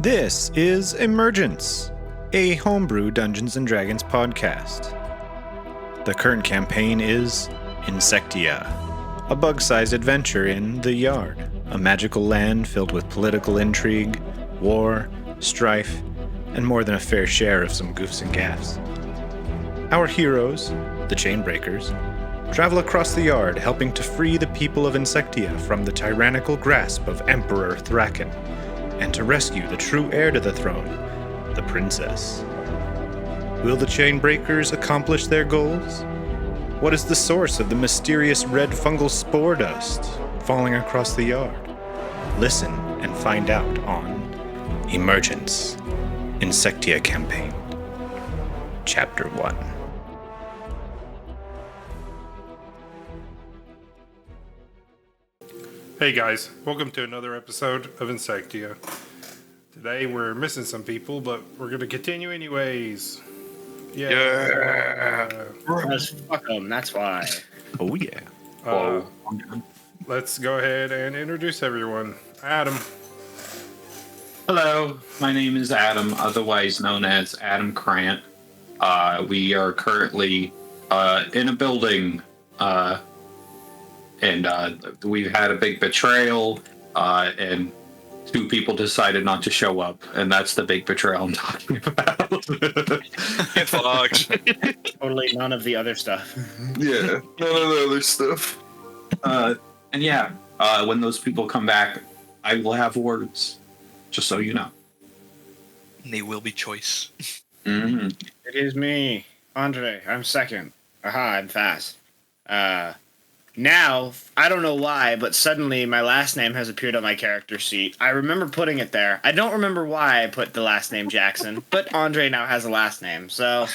This is Emergence, a homebrew Dungeons & Dragons podcast. The current campaign is Insectia, a bug-sized adventure in the Yard, a magical land filled with political intrigue, war, strife, and more than a fair share of some goofs and gaffes. Our heroes, the Chainbreakers, travel across the Yard helping to free the people of Insectia from the tyrannical grasp of Emperor Thraken, and to rescue the true heir to the throne, the princess. Will the Chainbreakers accomplish their goals? What is the source of the mysterious red fungal spore dust falling across the Yard? Listen and find out on Emergence, Insectia Campaign, Chapter 1. Hey guys, welcome to another episode of Insectia. Today we're missing some people, but we're going to continue anyways. Yeah. Fuck them, that's why. Oh yeah. Let's go ahead and introduce everyone. Adam. Hello, my name is Adam, otherwise known as Adam Krant. We are currently in a building, and we've had a big betrayal, and two people decided not to show up, and that's the big betrayal I'm talking about. Get fucked. Totally none of the other stuff. Yeah, none of the other stuff. When those people come back, I will have words, just so you know. They will be choice. Mm-hmm. It is me, Andre. I'm second. Aha, I'm fast. Now, I don't know why, but suddenly my last name has appeared on my character sheet. I remember putting it there. I don't remember why I put the last name Jackson, but Andre now has a last name, so...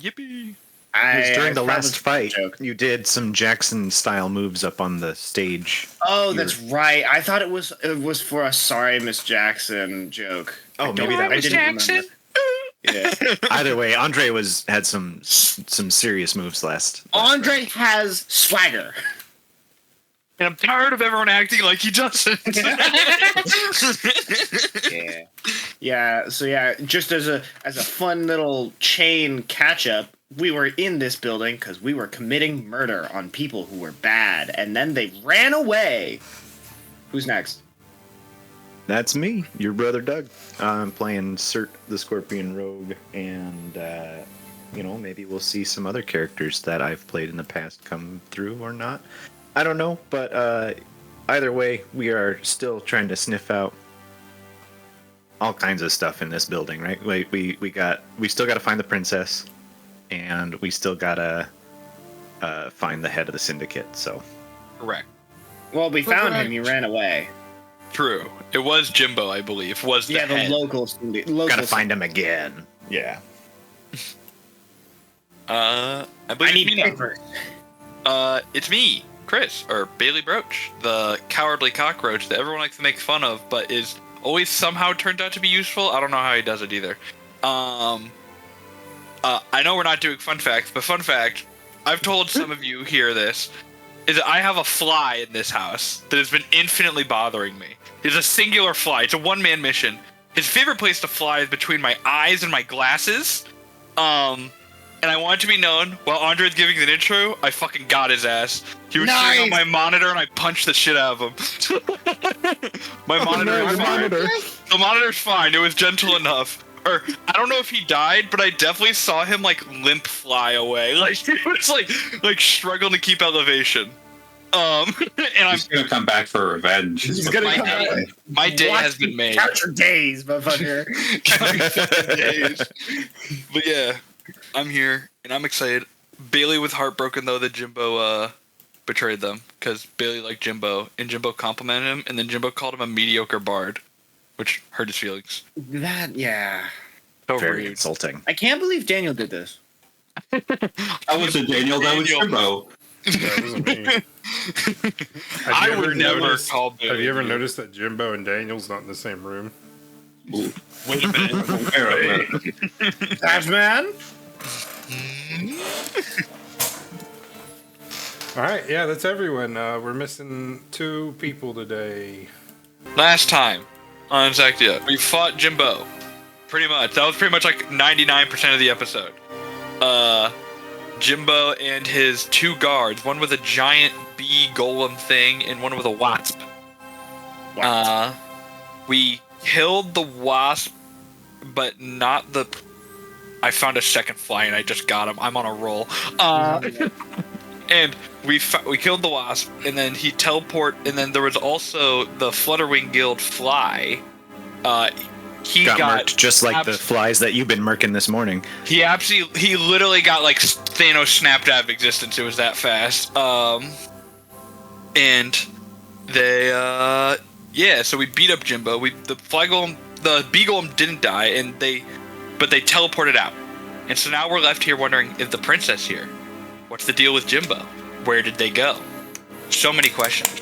Yippee! It was during the last fight. You did some Jackson-style moves up on the stage. Oh, that's right. I thought it was for a "Sorry, Miss Jackson" joke. Oh, maybe that was Jackson. Yeah. Either way, Andre had some serious moves last. Andre has swagger. And I'm tired of everyone acting like he doesn't. Yeah. So just as a fun little chain catch up, we were in this building because we were committing murder on people who were bad, and then they ran away. Who's next? That's me, your brother Doug. I'm playing Cert the Scorpion Rogue, and maybe we'll see some other characters that I've played in the past come through or not. I don't know, but either way, we are still trying to sniff out all kinds of stuff in this building, right? We still got to find the princess, and we still gotta find the head of the syndicate. So Correct. Well, we found him. He ran away. True. It was Jimbo, I believe. Was the head. local. gotta find him again. Yeah. I I believe need it's me papers. now. It's me, Chris, or Bailey Broach, the cowardly cockroach that everyone likes to make fun of, but is always somehow turned out to be useful. I don't know how he does it either. I know we're not doing fun facts, but fun fact, I've told some of you here this, is that I have a fly in this house that has been infinitely bothering me. It's a singular fly. It's a one-man mission. His favorite place to fly is between my eyes and my glasses. And I want it to be known, while Andre's giving the intro, I fucking got his ass. He was sitting on my monitor and I punched the shit out of him. My monitor is fine. The monitor's fine. It was gentle enough. Or, I don't know if he died, but I definitely saw him, limp fly away. He was, struggling to keep elevation. And He's gonna come back for revenge. He's gonna come back. My day has been made. Count your days, motherfucker. Days. But yeah, I'm here, and I'm excited. Bailey was heartbroken, though, that Jimbo betrayed them, because Bailey liked Jimbo, and Jimbo complimented him, and then Jimbo called him a mediocre bard, which hurt his feelings. Yeah. So Very rude. insulting. I can't believe Daniel did this. That wasn't Daniel, that was Jimbo. That wasn't me. I would never call Bailey. Have you ever noticed that Jimbo and Daniel's not in the same room? Ooh. Wait a minute. That man? All right, yeah, that's everyone. We're missing 2 people today. Last time on Insectia. We fought Jimbo. Pretty much. That was pretty much like 99% of the episode. Jimbo and his 2 guards, one with a giant bee golem thing and one with a wasp. We killed the wasp, but not the... I found a second fly and I just got him. I'm on a roll. And we killed the wasp, and then he and then there was also the Flutterwing Guild fly. He got murked, just like the flies that you've been murking this morning. He literally got like Thanos snapped out of existence. It was that fast. And they so we beat up Jimbo. The bee golem didn't die, but they teleported out. And so now we're left here wondering, is the princess here? What's the deal with Jimbo? Where did they go? So many questions.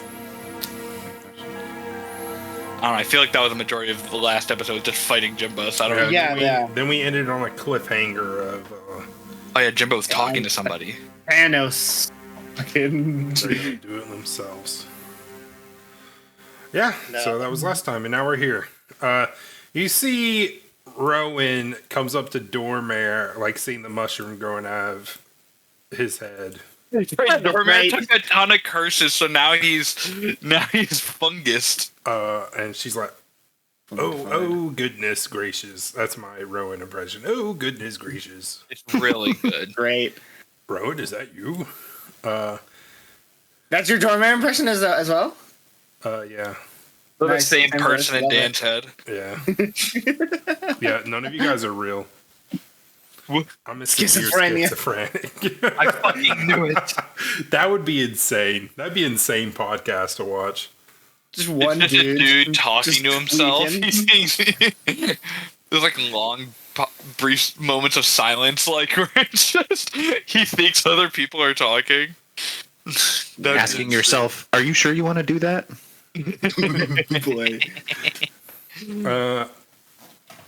I don't know, I feel like that was the majority of the last episode, just fighting Jimbo, so I don't know. Yeah. Then we ended on a cliffhanger of... Oh yeah, Jimbo was talking to somebody. Thanos. They're gonna do it themselves. Yeah, so that was last time, and now we're here. You see Rowan comes up to Dormare, like seeing the mushroom growing out of his head. Dormare took a ton of curses, so now he's fungused. And she's like, oh goodness gracious. That's my Rowan impression. Oh goodness gracious. It's really good. Great. Rowan, is that you? That's your Dormare impression as well? Yeah. The Nice. same person in Dan's head. Yeah. Yeah, none of you guys are real. I'm a schizophrenic. I fucking knew it. That would be insane. That'd be an insane podcast to watch. Just one it's just a dude talking just to himself. tweaking. There's like long, brief moments of silence, like where it's just he thinks other people are talking. Asking yourself, are you sure you want to do that? Boy.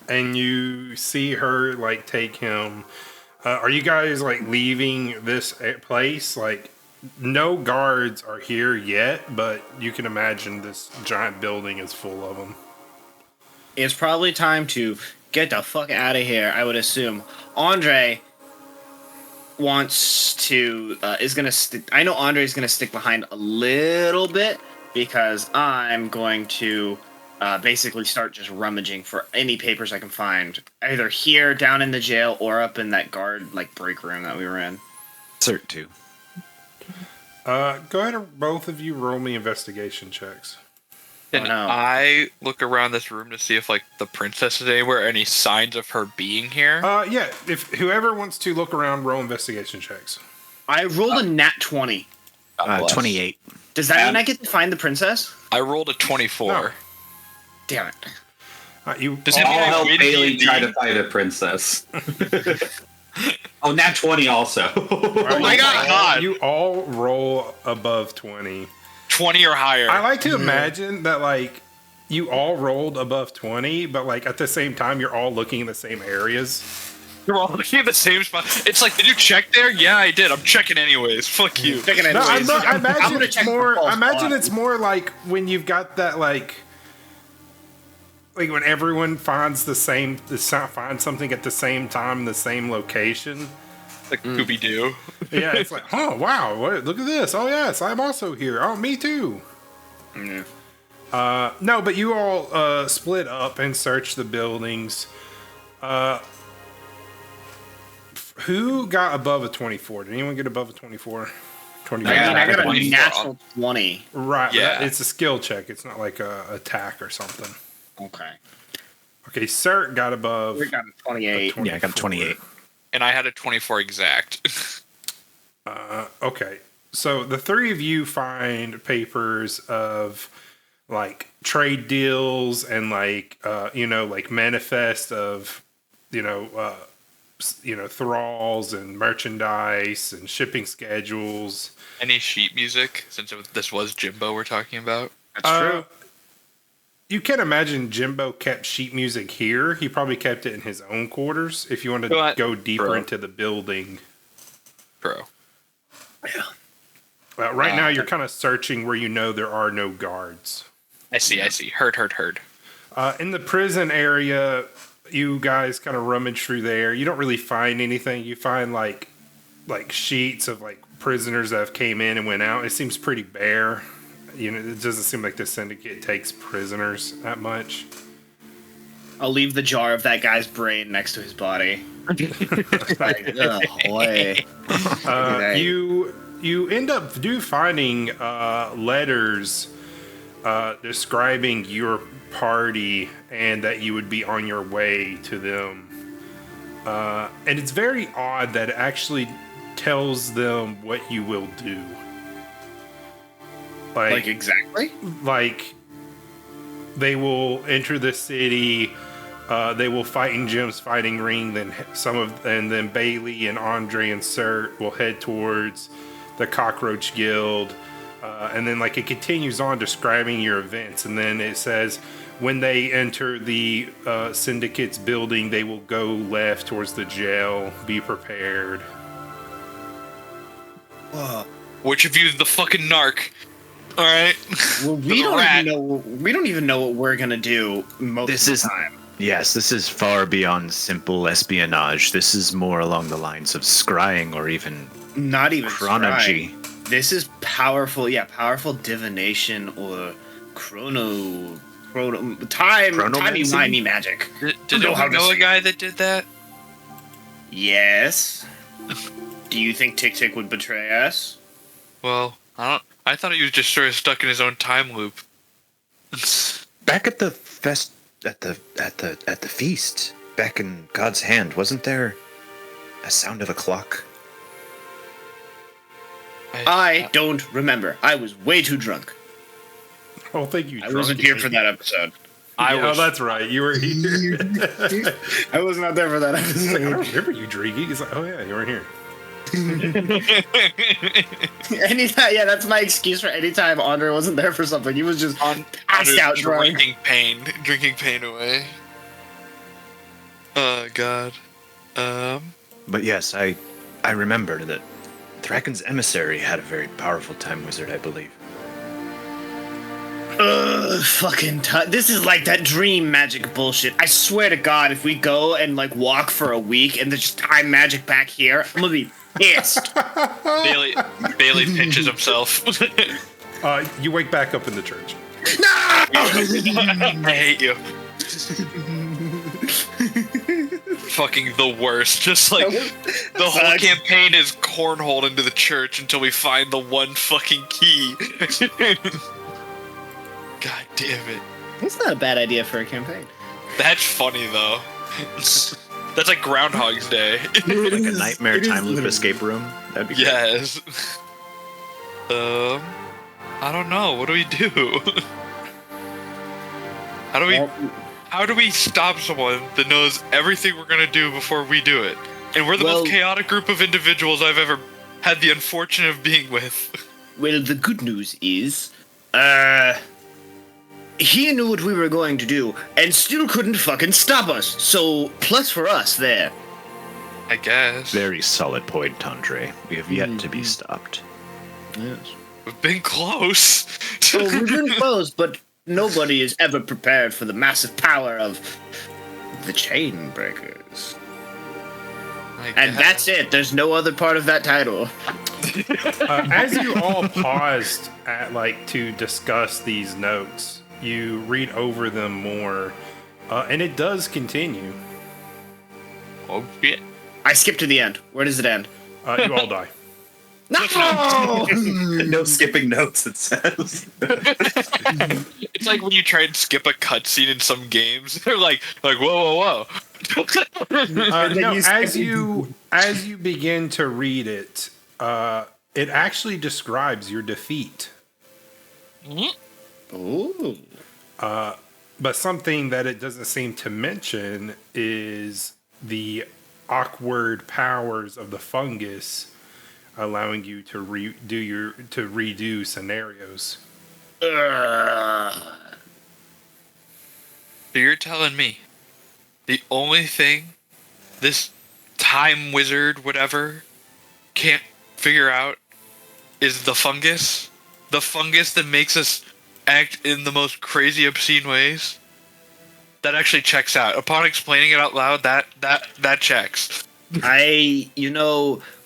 And you see her like take him. Are you guys like leaving this place? Like, no guards are here yet, but you can imagine this giant building is full of them. It's probably time to get the fuck out of here, I would assume. Andre wants to, I know Andre's gonna stick behind a little bit because I'm going to basically start just rummaging for any papers I can find, either here, down in the jail, or up in that guard, like, break room that we were in. Cert 2. Go ahead and both of you roll me investigation checks. Can I look around this room to see if, like, the princess is anywhere, any signs of her being here? Yeah, if whoever wants to look around, roll investigation checks. I rolled a nat 20. 28. Does that mean I get to find the princess? I rolled a 24. No. Damn it. You Does it I'll mean I help win Bailey D&D? try to fight a princess. Oh, nat 20 also. Oh my god! You all roll above 20. 20 or higher. I like to imagine that, like, you all rolled above 20, but, like, at the same time, you're all looking in the same areas. You're all looking at the same spot. It's like, did you check there? Yeah, I did. I'm checking anyways. Fuck you. Checking No, anyways. I imagine gonna it's check more. for false I imagine spot. it's more like when you've got that, like when everyone finds finds something at the same time in the same location. Like Scooby Doo. Yeah, it's like, oh wow, look at this. Oh yes, I'm also here. Oh, me too. Yeah. No, but you all split up and searched the buildings. Who got above a 24? Did anyone get above a 24? 24. I got a 24. natural 20. Right. Yeah. It's a skill check. It's not like a attack or something. Okay. Okay, Cert got above. We got a 28. Yeah, I got a 28. And I had a 24 exact. Okay, so the three of you find papers of like trade deals and like like manifest of thralls and merchandise and shipping schedules. Any sheet music, since this was Jimbo we're talking about? That's true. You can imagine Jimbo kept sheet music here. He probably kept it in his own quarters. If you want to go deeper into the building, Bro. right now you're kind of searching where there are no guards. I see. Heard. In the prison area, you guys kind of rummage through there. You don't really find anything. You find like sheets of like prisoners that have came in and went out. It seems pretty bare. It doesn't seem like the syndicate takes prisoners that much. I'll leave the jar of that guy's brain next to his body. Like, oh, boy. You end up finding letters describing your party and that you would be on your way to them. And it's very odd that it actually tells them what you will do. Like exactly? Like, they will enter the city. They will fight in Jim's fighting ring. And then Bailey and Andre and Sir will head towards the Cockroach Guild. And then like it continues on describing your events. And then it says when they enter the Syndicate's building, they will go left towards the jail. Be prepared. Which of you is the fucking narc? All right. Well, we don't even know what we're gonna do most of the time. Yes, this is far beyond simple espionage. This is more along the lines of scrying or even Not even chronology. scrying. This is powerful divination or timey-wimey magic. Did anyone know a guy that did that? Yes. Do you think Tick Tick would betray us? Well, I thought he was just sort of stuck in his own time loop. Back at the feast, back in God's hand, wasn't there a sound of a clock? I don't remember. I was way too drunk. I don't think you. I wasn't here for that episode. Oh, that's right. You were here. I was not there for that episode. I don't remember you drinking. He's like, oh yeah, you were here. Anytime, yeah, that's my excuse for anytime Andre wasn't there for something. He was just passed out drunk. Drinking pain away. Oh God. But yes, I remember that Thraken's emissary had a very powerful time wizard, I believe. This is like that dream magic bullshit. I swear to God, if we go and like walk for a week and there's just time magic back here, I'm gonna be pissed. Bailey pinches himself. You wake back up in the church. No! I hate you. Fucking the worst. Just like the whole campaign is cornholed into the church until we find the one fucking key. God damn it. It's not a bad idea for a campaign. That's funny though. That's like Groundhog's Day. Like a nightmare time loop escape room. That'd be great. Yes. I don't know. What do we do? How do we stop someone that knows everything we're gonna do before we do it? And we're the most chaotic group of individuals I've ever had the unfortunate of being with. Well, the good news is, he knew what we were going to do and still couldn't fucking stop us. So, plus for us there. I guess. Very solid point, Andre. We have yet to be stopped. Yes. We've been close. Well, we've been close, but nobody is ever prepared for the massive power of the chain breakers. And that's it. There's no other part of that title. As you all paused to discuss these notes, you read over them more, and it does continue. Oh shit! I skipped to the end. Where does it end? You all die. No! No skipping notes, it says. It's like when you try and skip a cutscene in some games. They're like whoa. No, as you begin to read it, it actually describes your defeat. Ooh. But something that it doesn't seem to mention is the awkward powers of the fungus, allowing you to redo scenarios. So you're telling me the only thing this time wizard, whatever, can't figure out is the fungus? The fungus that makes us act in the most crazy, obscene ways? That actually checks out. Upon explaining it out loud, that checks.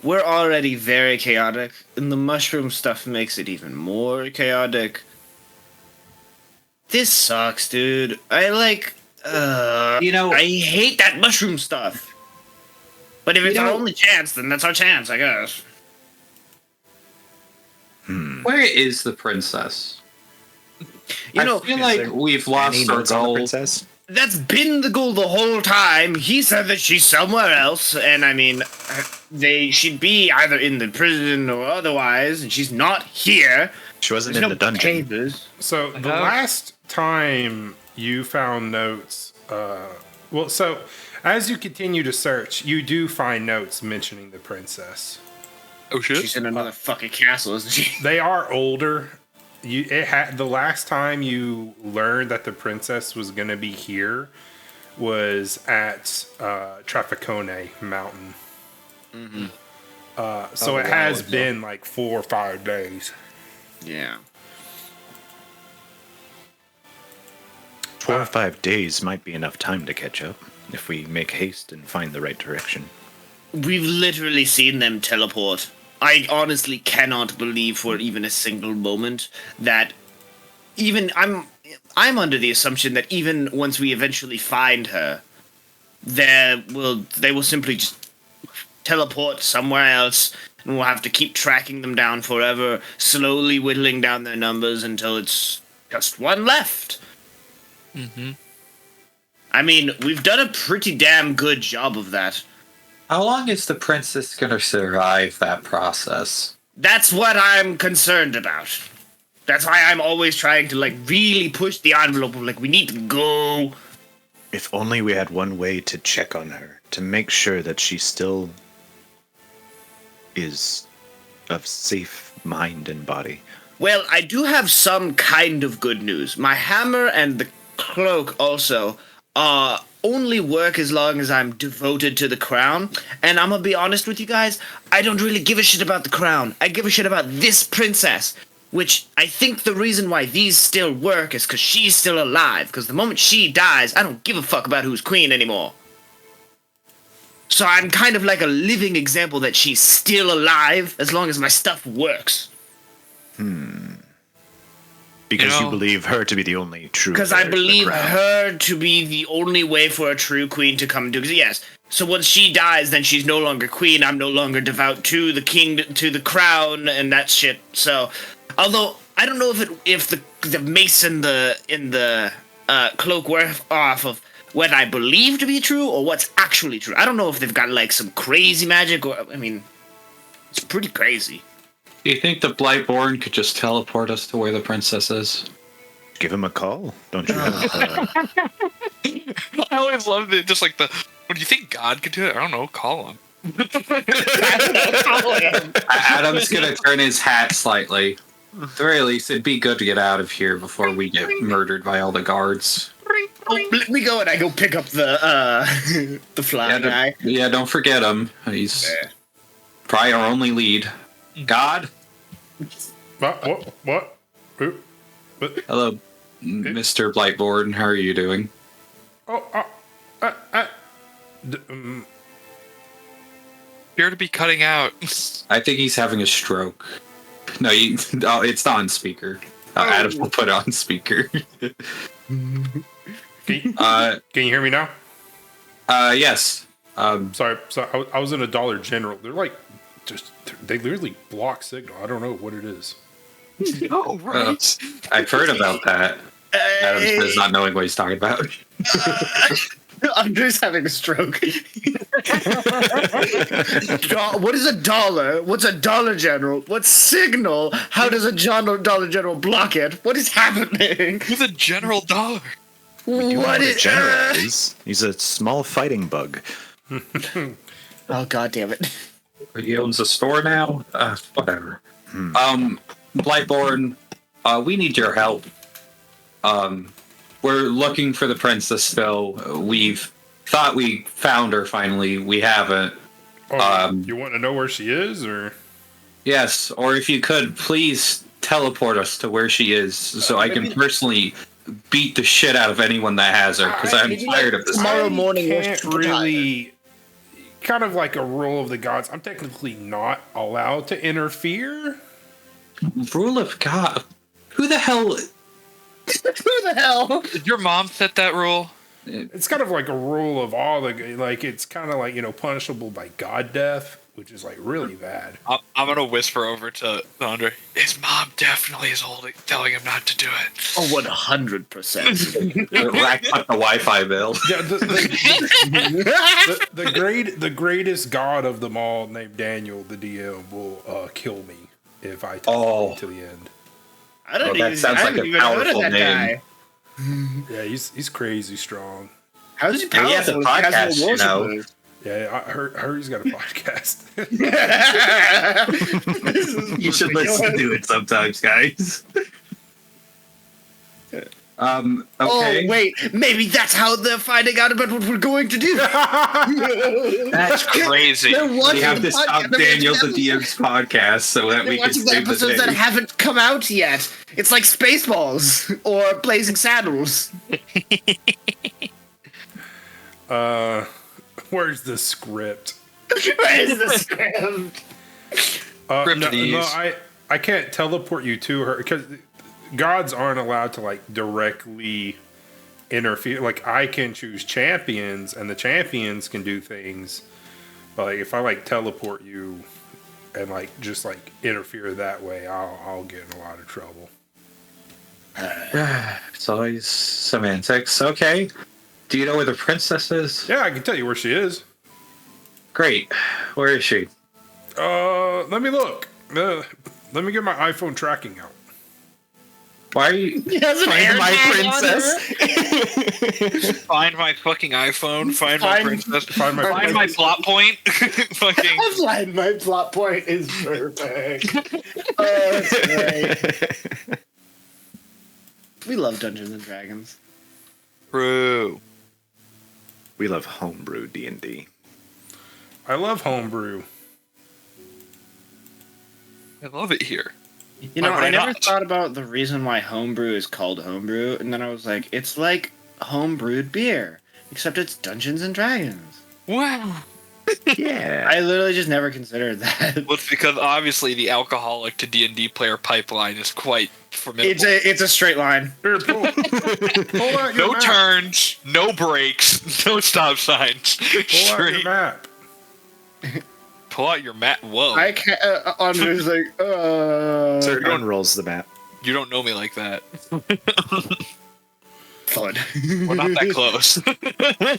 We're already very chaotic, and the mushroom stuff makes it even more chaotic. This sucks, dude. I hate that mushroom stuff. But if it's our only chance, then that's our chance, I guess. Where is the princess? I feel like we've lost our goal. Princess? That's been the goal the whole time. He said that she's somewhere else, and I mean, she'd be either in the prison or otherwise, and she's not here. She wasn't in the dungeon. Papers. So the last time you found notes, so as you continue to search, you do find notes mentioning the princess. Oh shit! She's in another fucking castle, isn't she? They are older. The last time you learned that the princess was going to be here was at Traficone Mountain. Mm-hmm. So it has been like 4 or 5 days. Yeah. 4 or 5 days might be enough time to catch up if we make haste and find the right direction. We've literally seen them teleport. I honestly cannot believe for even a single moment that even I'm under the assumption that even once we eventually find her, they will simply just teleport somewhere else, and we'll have to keep tracking them down forever, slowly whittling down their numbers until it's just one left. Mm-hmm. I mean, we've done a pretty damn good job of that. How long is the princess gonna survive that process? That's what I'm concerned about. That's why I'm always trying to, really push the envelope of, we need to go. If only we had one way to check on her, to make sure that she still is of safe mind and body. Well, I do have some kind of good news. My hammer and the cloak also only work as long as I'm devoted to the crown. And I'm gonna be honest with you guys, I don't really give a shit about the crown. I give a shit about this princess. Which I think the reason why these still work is because she's still alive. Because the moment she dies, I don't give a fuck about who's queen anymore. So I'm kind of like a living example that she's still alive as long as my stuff works. Because you believe her to be the only true. Because I believe her to be the only way for a true queen to come to. Because yes, so once she dies, then she's no longer queen. I'm no longer devout to the king, to the crown, and that shit. So, although I don't know if the mace in the cloak were off of what I believe to be true or what's actually true. I don't know if they've got some crazy magic or it's pretty crazy. Do you think the Blightborn could just teleport us to where the princess is? Give him a call, don't you? I always loved it. Just do you think God could do it? I don't know. Call him. Adam's gonna turn his hat slightly. At the very least, it'd be good to get out of here before we get murdered by all the guards. Oh, let me go and I go pick up the the fly guy. Yeah, don't forget him. He's probably our only lead. God? What? Hello, Mr. Blightborn. How are you doing? Appear to be cutting out. I think he's having a stroke. No, it's not on speaker. Adam will put it on speaker. Can you hear me now? Yes. Sorry, I was in a Dollar General. They're they literally block signal. I don't know what it is. Oh, right. I've heard about that. Adam is not knowing what he's talking about. Andre's having a stroke. What is a dollar? What's a Dollar General? What's signal? How does a Dollar General block it? What is happening? Who's a General Dollar? What is General is? He's a small fighting bug. Oh, god damn it. He owns a store now? Whatever. Blightborn, we need your help. We're looking for the princess still. We've thought we found her finally. We haven't. You want to know where she is, or? Yes, or if you could, please teleport us to where she is so I can personally beat the shit out of anyone that has her because I'm tired of this. Tomorrow morning, we're can't super really. Kind of like a rule of the gods. I'm technically not allowed to interfere. Rule of God. Who the hell? Who the hell? Did your mom set that rule? It's kind of like a rule of all the like. It's kind of like punishable by god death, which is like really bad. I'm gonna whisper over to Andre. His mom definitely is telling him not to do it. Oh, 100%. Rack up the Wi-Fi bill. Yeah, the greatest god of them all, named Daniel, the DM, will kill me if I take it to the end. I don't that sounds like a powerful name. Yeah, he's crazy strong. How is he He has a powerful? podcast, you know. Yeah, I heard he's got a podcast. You should listen to it sometimes, guys. Okay. Oh, wait. Maybe that's how they're finding out about what we're going to do. That's crazy. We have to stop Daniel the DM's podcast so that we can watching the save the episodes that day. haven't come out yet. It's like Spaceballs or Blazing Saddles. Where's the script? Where's the script? No, I can't teleport you to her because gods aren't allowed to like directly interfere. Like I can choose champions, and the champions can do things. But like, if I like teleport you and like just like interfere that way, I'll get in a lot of trouble. It's always semantics. Okay. Do you know where the princess is? Yeah, I can tell you where she is. Great. Where is she? Let me look. Let me get my iPhone tracking out. Why are you Find my princess? Find my fucking iPhone. Find my princess. Find my plot point. Fucking. Find my plot point is perfect. Oh, that's great. We love Dungeons and Dragons. True. We love homebrew D&D. I love homebrew. I love it here. You know, Why would I I never not? thought about the reason why homebrew is called homebrew, and then I was like, it's like homebrewed beer, except it's Dungeons and Dragons. Wow. Yeah. I literally just never considered that. Well, it's because obviously the alcoholic to D&D player pipeline is quite formidable. It's a straight line. Here, pull out your No map. turns, no brekes, no stop signs. Pull out your Straight. map. Pull out your map. Whoa. I can't. Andre's like, Sir unrolls the map. You don't know me like that. fun. We're not that close.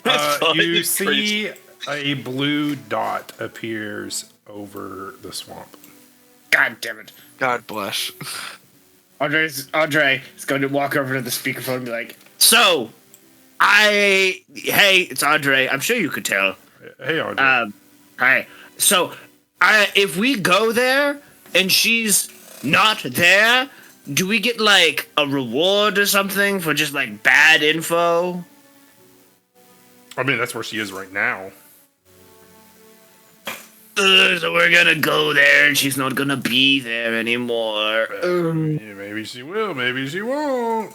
That's fine. You It's crazy. see a blue dot appears over the swamp. God damn it. God bless. Andre is going to walk over to the speakerphone and be like, "So, hey, it's Andre. I'm sure you could tell. Hey, Andre. Hi. So, if we go there and she's not there, do we get like a reward or something for just like bad info? I mean, that's where she is right now. So we're gonna go there and she's not gonna be there anymore. Yeah, maybe she will, maybe she won't.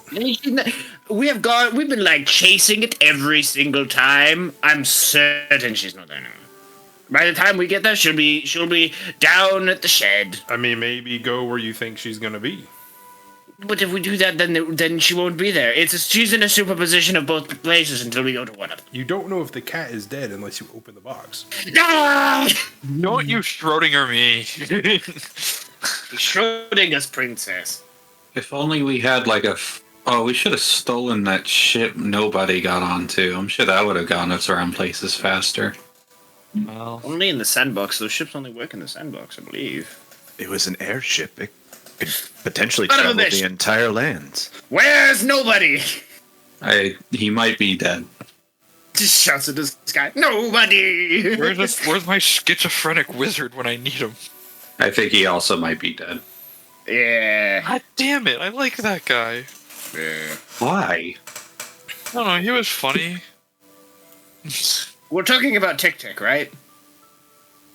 We've been like chasing it every single time. I'm certain she's not there anymore. By the time we get there, she'll be down at the shed. I mean, maybe go where you think she's gonna be. But if we do that, then she won't be there. She's in a superposition of both places until we go to one of them. You don't know if the cat is dead unless you open the box. Ah! Don't you Schrodinger me. Schrodinger's princess. If only we had like we should have stolen that ship nobody got onto. I'm sure that would have gotten us around places faster. Well, Only in the sandbox. Those ships only work in the sandbox, I believe. It was an airship. It could potentially Son of a travel bitch. the entire lands. Where's nobody? He might be dead. Just shouts at the sky. Nobody. where's my schizophrenic wizard when I need him? I think he also might be dead. Yeah. God damn it! I like that guy. Yeah. Why? I don't know. He was funny. We're talking about Tic Tic, right?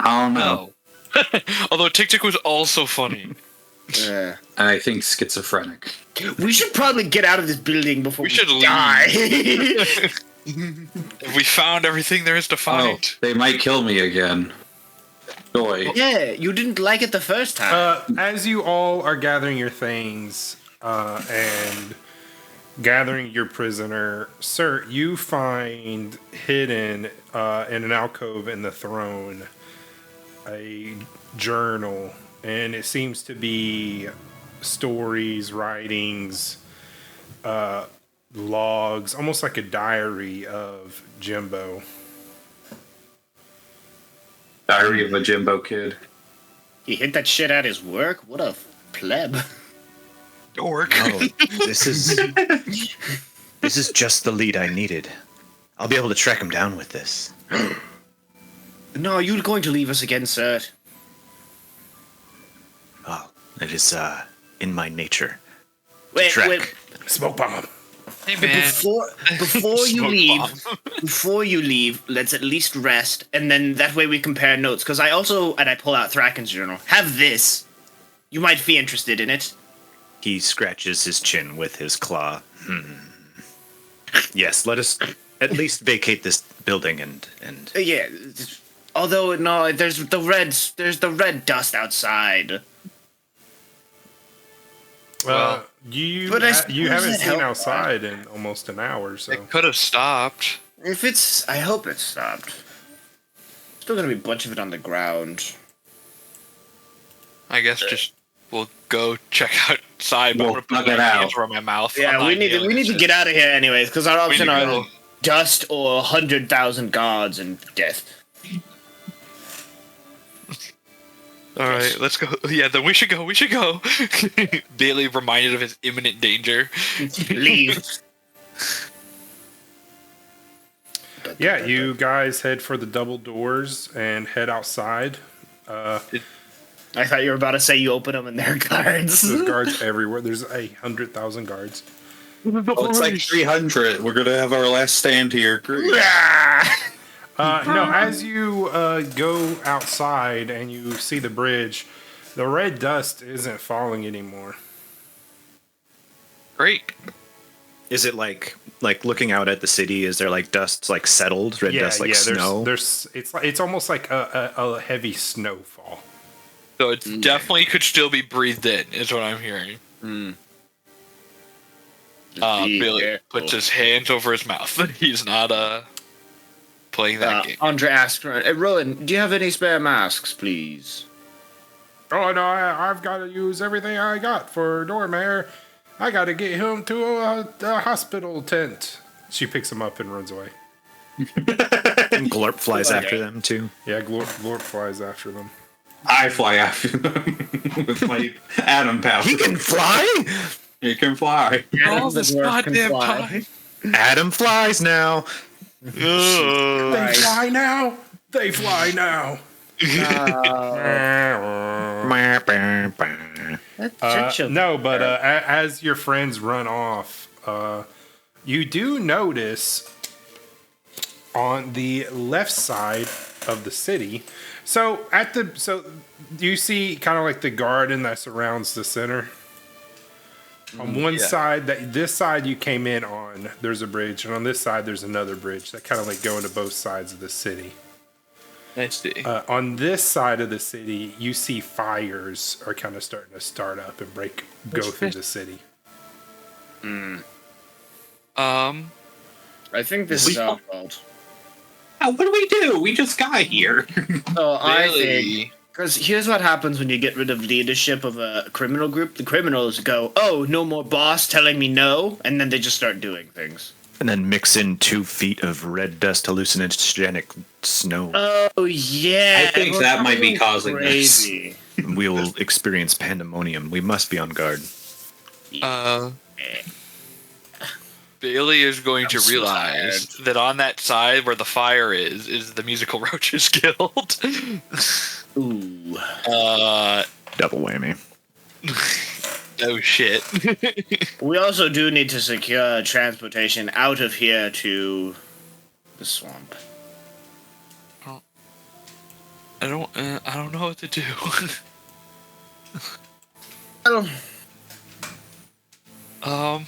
I don't know. No. Although Tic Tic was also funny. Uh, And I think schizophrenic. we should probably get out of this building before we should leave. die. We found everything there is to Oh, find. they might kill me again. Joy. Yeah, you didn't like it the first time. As you all are gathering your things and gathering your prisoner, sir, you find hidden in an alcove in the throne a journal, and it seems to be stories, writings, logs, almost like a diary of Jimbo. Diary of a Jimbo Kid. He hit that shit at his work? What a pleb. Dork. Oh, this is just the lead I needed. I'll be able to track him down with this. No, are you going to leave us again, sir? Oh, it is in my nature. Wait, Track. wait. Smoke bomb. Hey, man. Before you Smoke leave, bomb. before you leave, let's at least rest, and then that way we compare notes. Because I also, and I pull out Thraken's journal, have this. You might be interested in it. He scratches his chin with his claw. Yes, let us at least vacate this building and Yeah. Although no, there's the red dust outside. Well, You but I you haven't suppose that seen helped, outside in almost an hour, so It could have stopped. If it's, I hope it stopped. Still gonna be a bunch of it on the ground. I guess just we'll go check outside. But We'll I'm gonna plug put it my out. hands over my mouth. Yeah, I'm we not need to healing get out of here anyways, because our option need to are go. dust or 100,000 guards and death. All right, let's go. Yeah, then we should go. We should go. Bailey reminded of his imminent danger. Leave. yeah, you guys head for the double doors and head outside. I thought you were about to say you open them and they're guards. There's guards everywhere. There's 100,000 guards. Oh, it's like 300. We're gonna have our last stand here. Great. No, as you go outside and you see the bridge, the red dust isn't falling anymore. Great. is it like looking out at the city? Is there like dust like settled red dust like snow? It's almost like a heavy snowfall. So it definitely could still be breathed in, is what I'm hearing. Be Billy careful. puts his hands over his mouth. He's not playing that game. Andre asks, hey, Rowan, do you have any spare masks, please? Oh no, I've got to use everything I got for Dormare. I got to get him to a hospital tent. She picks him up and runs away. And Glorp flies Okay. after them too. Yeah, Glorp flies after them. I fly after them with my atom power. He can fly. He can fly. All this goddamn time. Adam flies now. They fly now. They fly now. No, but as your friends run off, you do notice on the left side of the city. So do you see kind of like the garden that surrounds the center? On one side, this side you came in on, there's a bridge, and on this side there's another bridge that kind of like go into both sides of the city. I see. On this side of the city, you see fires are kind of starting to start up and go through the city. I think this is our fault. What do we do? We just got here. So I think, Billy. because here's what happens when you get rid of leadership of a criminal group. The criminals go, oh, no more boss telling me no, and then they just start doing things. And then mix in 2 feet of red dust hallucinogenic snow. Oh, yeah. I think that might be causing this. crazy. We will experience pandemonium. We must be on guard. Bailey is going to so realize that on that side where the fire is the Musical Roaches Guild. Ooh. Double whammy. Oh shit. We also do need to secure transportation out of here to the swamp. I don't know what to do. Well,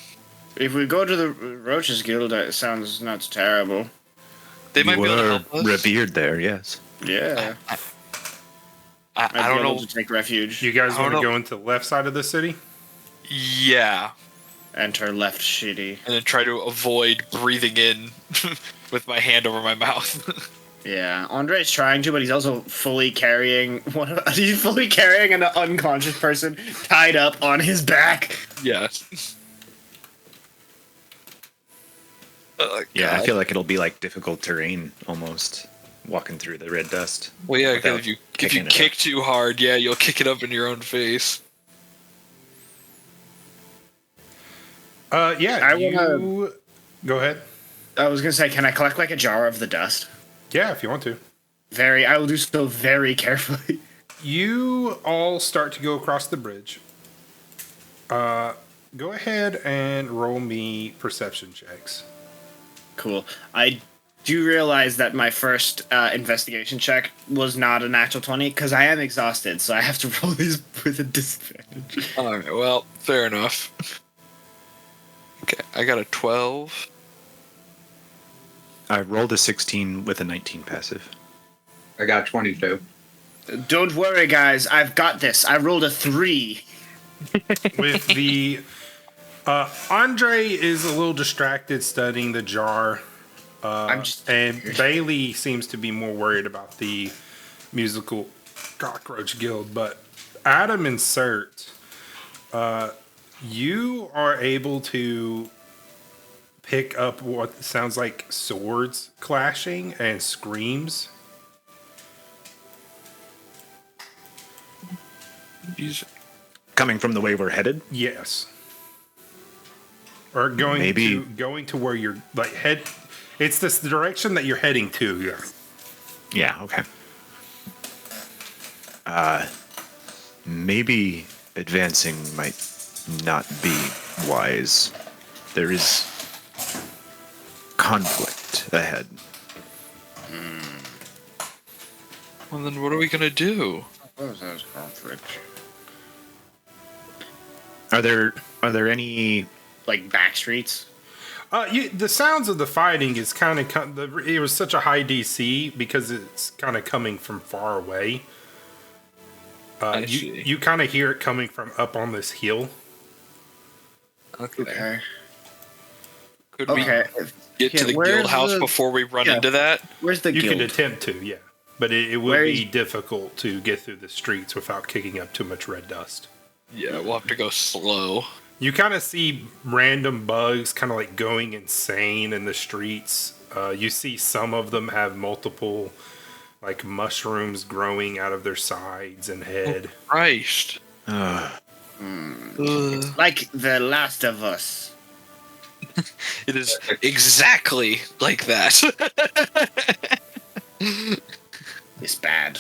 They if we go to the Roaches Guild, that sounds not terrible. might be able to help us. revered there, yes. Yeah. I Might don't be able know. to take refuge. You guys I want don't to know. go into the left side of the city? Yeah, Enter left shitty. and then try to avoid breathing in with my hand over my mouth. Yeah, Andre's trying to, but he's also fully carrying he's fully carrying an unconscious person tied up on his back. Yes. Yeah, I God. feel like it'll be like difficult terrain almost walking through the red dust. Well, yeah, without because if you kicking it kick up. too hard, yeah, you'll kick it up in your own face. Yeah, I you... Go ahead. I was gonna say, can I collect like a jar of the dust? Yeah, if you want to. I will do so very carefully. You all start to go across the bridge. Go ahead and roll me perception checks. Cool. I do realize that my first investigation check was not a natural 20 because I am exhausted, so I have to roll these with a disadvantage. All right, well, fair enough. Okay, I got a 12. I rolled a 16 with a 19 passive. I got 22. Don't worry, guys. I've got this. I rolled a 3. With the... Andre is a little distracted studying the jar. And Bailey seems to be more worried about the musical cockroach guild. But Adam and Cert, you are able to pick up what sounds like swords clashing and screams. Coming from the way we're headed? Yes. Or going to where you're like head. It's this direction that you're heading to. Yeah. Yeah, okay. Maybe advancing might not be wise. There is conflict ahead. Well, then what are we gonna do? What was that conflict? Are there any Like back streets? The sounds of the fighting is kind of. It was such a high DC because it's kind of coming from far away. I see. You kind of hear it coming from up on this hill. Okay. Could we Okay. get to the where's guild house the- before we run yeah. into that? Where's the You guild? can attempt to, yeah, but it would Where be is- difficult to get through the streets without kicking up too much red dust. Yeah, we'll have to go slow. You kind of see random bugs kind of like going insane in the streets. You see some of them have multiple like mushrooms growing out of their sides and head. Christ. uh, Like The Last of Us. It is exactly like that. It's bad.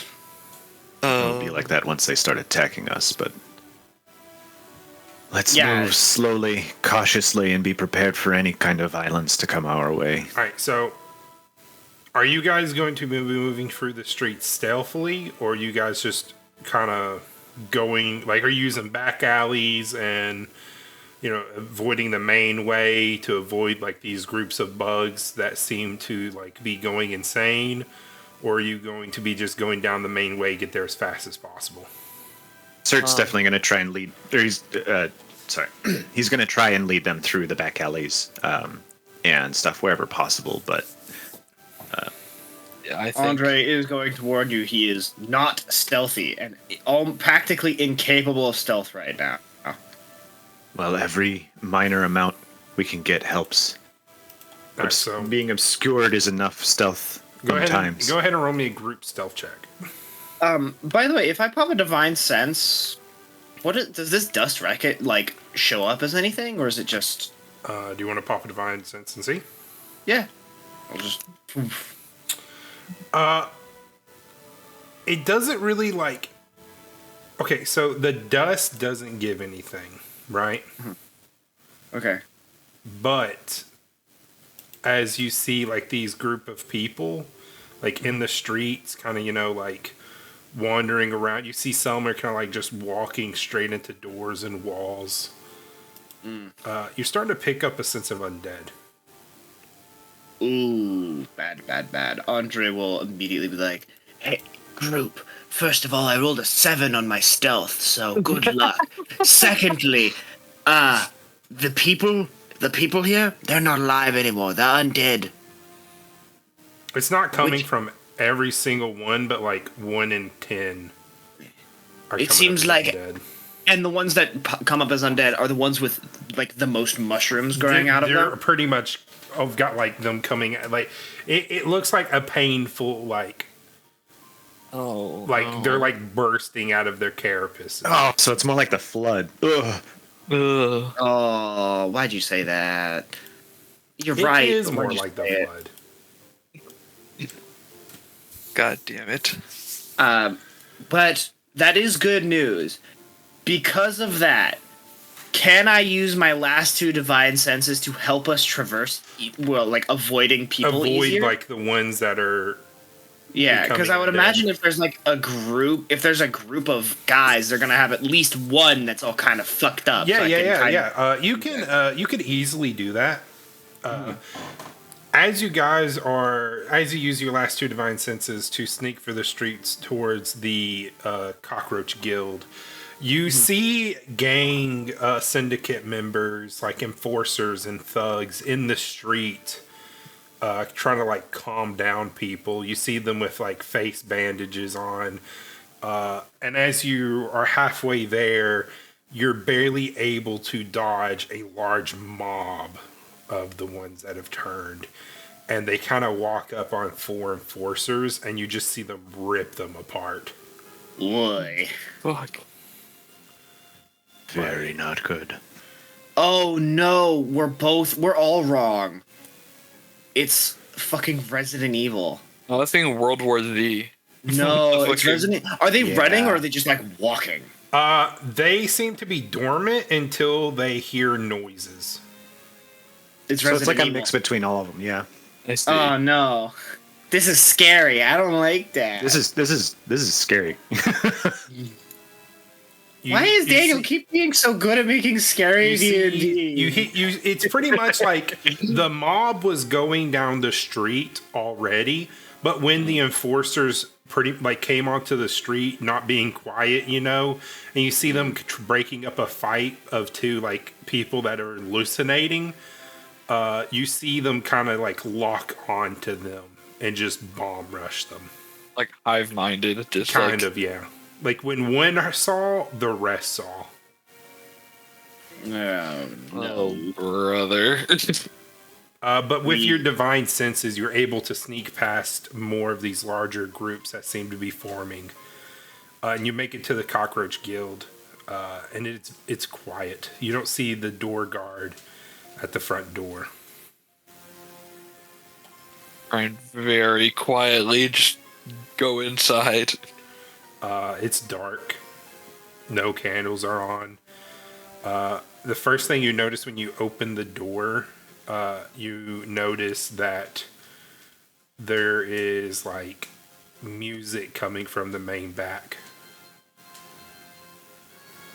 it'll be like that once they start attacking us, but let's Yeah. move slowly, cautiously, and be prepared for any kind of violence to come our way. All right, so are you guys going to be moving through the streets stealthily, or are you guys just kind of going like, are you using back alleys and avoiding the main way to avoid like these groups of bugs that seem to like be going insane, or are you going to be just going down the main way, get there as fast as possible? Cert's definitely going to try and lead. Or he's he's going to try and lead them through the back alleys and stuff wherever possible. But Yeah, I think. Andre is going to warn you he is not stealthy and practically incapable of stealth right now. well, every minor amount we can get helps. All right, so Being obscured is enough stealth go ahead sometimes. and roll me a group stealth check. By the way, if I pop a divine sense, does this dust racket like show up as anything, or is it just? Do you want to pop a divine sense and see? Yeah, I'll just. It doesn't really like. Okay, so the dust doesn't give anything, right? Okay. But as you see, like these group of people, like in the streets, kind of like wandering around. You see some are kind of like just walking straight into doors and walls. You're starting to pick up a sense of undead. Ooh, bad. Andre will immediately be like, "Hey, group. First of all, I rolled a 7 on my stealth, so good luck. Secondly, the people here, they're not alive anymore. They're undead. It's not coming from every single one, but like 1 in 10 are It coming seems up as like undead. And the ones that come up as undead are the ones with like the most mushrooms growing out of They're them. pretty much. I've got like them coming. Like it looks like a painful like. Oh. They're like bursting out of their carapaces. Oh, so it's more like the flood. Ugh. Ugh. Oh, why'd you say that? You're It right. is but more why'd you like the say it? flood. God damn it. But that is good news. Because of that, can I use my last 2 divine senses to help us traverse, avoiding people Avoid easier? like the ones that are. Yeah, because I would becoming undead. imagine if there's like a group of guys, they're gonna have at least one that's all kind of fucked up. Yeah, so I can kind of- You could easily do that. As you use your last 2 divine senses to sneak for the streets towards the cockroach guild, you see gang syndicate members like enforcers and thugs in the street trying to like calm down people. You see them with like face bandages on, and as you are halfway there, you're barely able to dodge a large mob of the ones that have turned, and they kind of walk up on 4 enforcers, and you just see them rip them apart. Boy. Fuck. Very not good. Oh no, we're all wrong. It's fucking Resident Evil. Oh, that's being World War Z. No, it's Fucking- Resident. Are they Yeah. running or are they just like walking? They seem to be dormant until they hear noises. It's So Resident it's like a Evil. mix between all of them. Yeah. I see. Oh no, this is scary. I don't like that. This is scary. Why is you Daniel see- keep being so good at making scary You D&D? see, it's pretty much like the mob was going down the street already, but when the enforcers came onto the street, not being quiet, and you see them breaking up a fight of 2 like people that are hallucinating. You see them kind of like lock onto them and just bomb rush them. Like hive-minded, just Kind like, of, yeah. Like when one saw, the rest saw. Oh, no. oh brother. But with your divine senses, you're able to sneak past more of these larger groups that seem to be forming. And you make it to the Cockroach Guild, and it's quiet. You don't see the door guard at the front door. And very quietly just go inside. It's dark. No candles are on. The first thing you notice when you open the door, you notice that there is like music coming from the main back.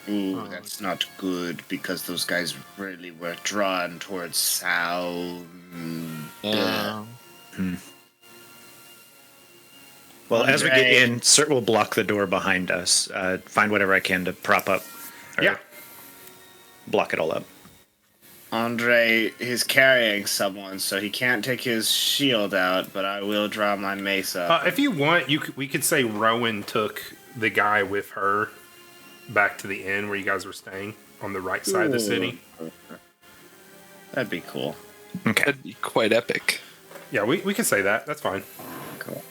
Ooh, that's not good because those guys really were drawn towards sound. Well, as we get Andre. in, Cert will block the door behind us. Find whatever I can to prop up. Or Yeah. Block it all up. Andre is carrying someone, so he can't take his shield out, but I will draw my mace up. If you want, we could say Rowan took the guy with her back to the inn where you guys were staying on the right side of the city. That'd be cool. Okay. That'd be quite epic. Yeah, we can say that. That's fine. Cool.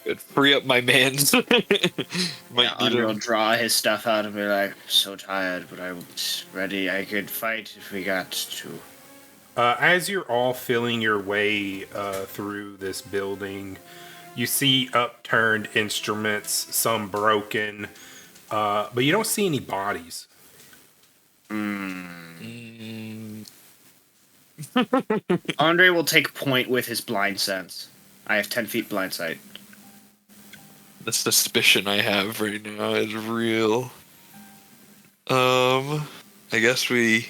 It'd free up my mans. Might Yeah, need Andre will him. draw his stuff out and be like, so tired, but I'm ready. I could fight if we got to. As you're all feeling your way through this building, you see upturned instruments, some broken, but you don't see any bodies. Andre will take point with his blind sense. I have 10 feet blind sight. The suspicion I have right now is real. I guess we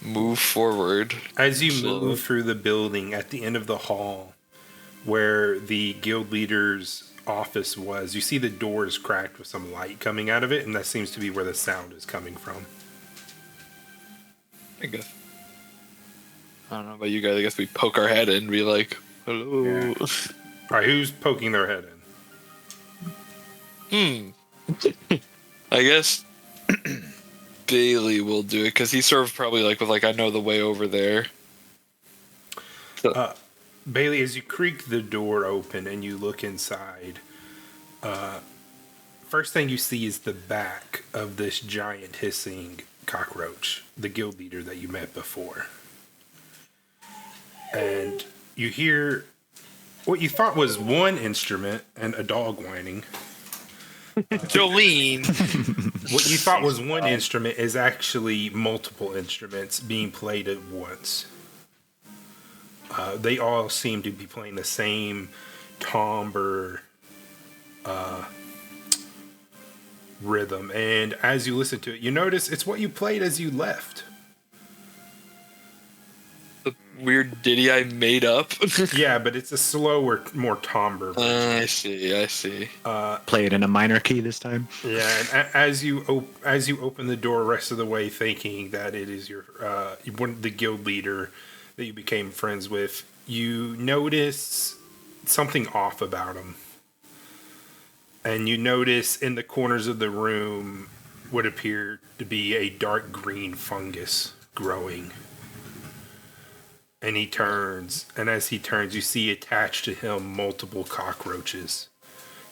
move forward. As you move through the building, at the end of the hall, where the guild leader's office was, you see the doors cracked with some light coming out of it, and that seems to be where the sound is coming from. I guess. I don't know about you guys. I guess we poke our head in and be like, hello. Yeah. All right, who's poking their head in? I guess Bailey will do it because he's sort of probably like with like I know the way over there. So, Bailey, as you creak the door open and you look inside, first thing you see is the back of this giant hissing cockroach, the guild leader that you met before. And you hear what you thought was one instrument and a dog whining. Jolene. What you thought was one instrument is actually multiple instruments being played at once. They all seem to be playing the same timbre rhythm. And as you listen to it, you notice it's what you played as you left. The weird ditty I made up. Yeah, but it's a slower, more timbre version. I see. Play it in a minor key this time. Yeah, and as you open the door, rest of the way, thinking that it is your the guild leader that you became friends with, you notice something off about him, and you notice in the corners of the room what appear to be a dark green fungus growing. And he turns, and as he turns, you see attached to him multiple cockroaches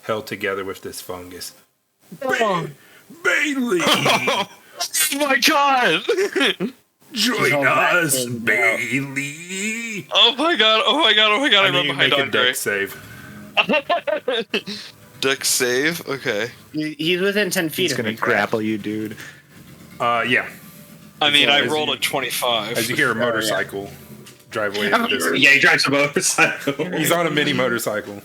held together with this fungus. Bailey! Oh my god! Join us, Bailey! Oh my god! I run you behind make a Andre. deck save. Deck save? Okay. He's within 10 feet He's of gonna me, correct? grapple you, dude. Yeah. I mean, I as rolled you- a 25. As you hear a motorcycle drive away at this. Yeah, he drives a motorcycle. He's on a mini motorcycle.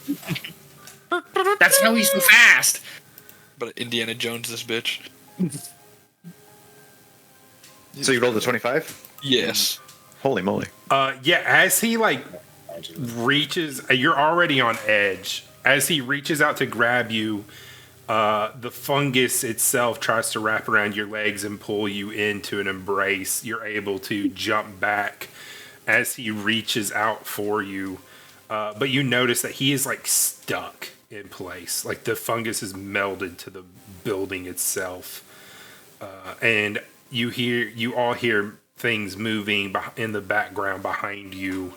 That's how he's so fast. But Indiana Jones, this bitch. So you rolled a 25? Yes. Holy moly. Yeah, as he reaches, you're already on edge. As he reaches out to grab you, the fungus itself tries to wrap around your legs and pull you into an embrace. You're able to jump back as he reaches out for you, but you notice that he is stuck in place. Like the fungus is melded to the building itself, and you all hear things moving in the background behind you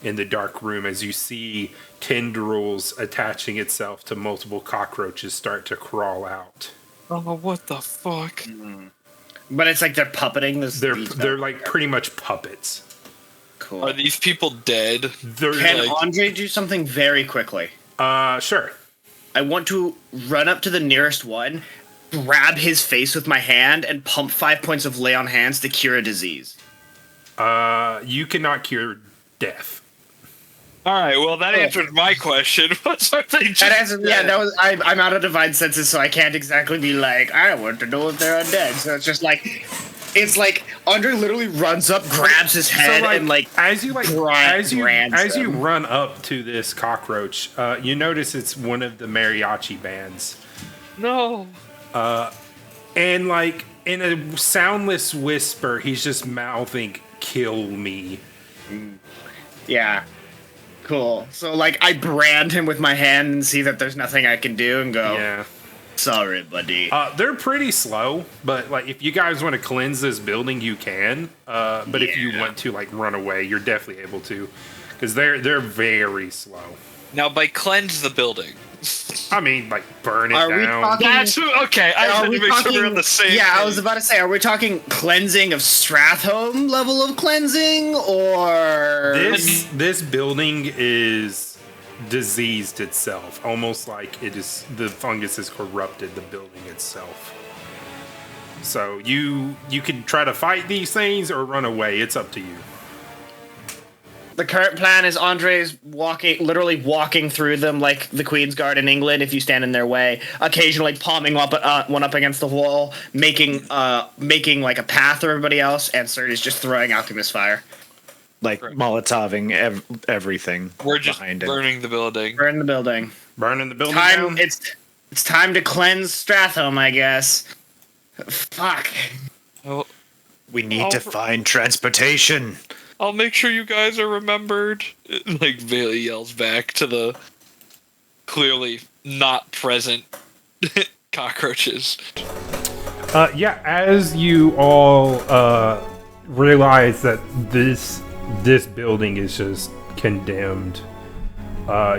in the dark room as you see tendrils attaching itself to multiple cockroaches start to crawl out. Oh, what the fuck? But it's like they're puppeting this. They're like pretty much puppets. Cool. Are these people dead? They're Can Andre do something very quickly? sure. I want to run up to the nearest one, grab his face with my hand, and pump 5 points of lay on hands to cure a disease. You cannot cure death. Alright, well, that answers my question. What's our thing? I'm out of divine senses, so I can't exactly be like, I want to know if they're undead. So it's just like, Andre literally runs up, grabs his head, and as you brands run up to this cockroach, you notice it's one of the mariachi bands. No. And in a soundless whisper, he's just mouthing, "Kill me." Yeah. Cool. So I brand him with my hand and see that there's nothing I can do and go, Yeah. sorry, buddy. They're pretty slow, but if you guys want to cleanse this building, you can. But if you want to run away, you're definitely able to, because they're very slow. Now, by cleanse the building. I mean, burn it Are we down. talking- That's okay. I just had to make sure we're on the same Yeah, I page. was about to say, are we talking cleansing of Strathholm level of cleansing, or This building is diseased itself, almost like the fungus has corrupted the building itself. So you can try to fight these things or run away. It's up to you. The current plan is Andre's literally walking through them like the Queen's Guard in England. If you stand in their way, occasionally palming one up against the wall, making like a path for everybody else, and Serdy's just throwing alchemist fire, like Molotoving everything. We're just behind it. burning the building. Burn the building. Burning the building Time. down? It's time to cleanse Strathholm, I guess. Fuck. Well, We need to find transportation. I'll make sure you guys are remembered. Like Bailey yells back to the clearly not present cockroaches. Yeah, as you all realize that this building is just condemned,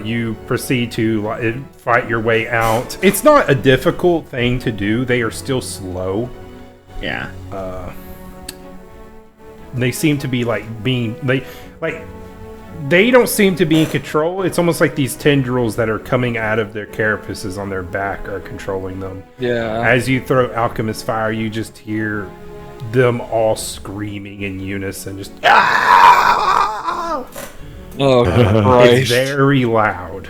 you proceed to fight your way out. It's not a difficult thing to do. They are still slow. Yeah. They seem to be they don't seem to be in control. It's almost like these tendrils that are coming out of their carapaces on their back are controlling them. Yeah. As you throw alchemist fire, you just hear them all screaming in unison. Just Oh it's Christ! very loud.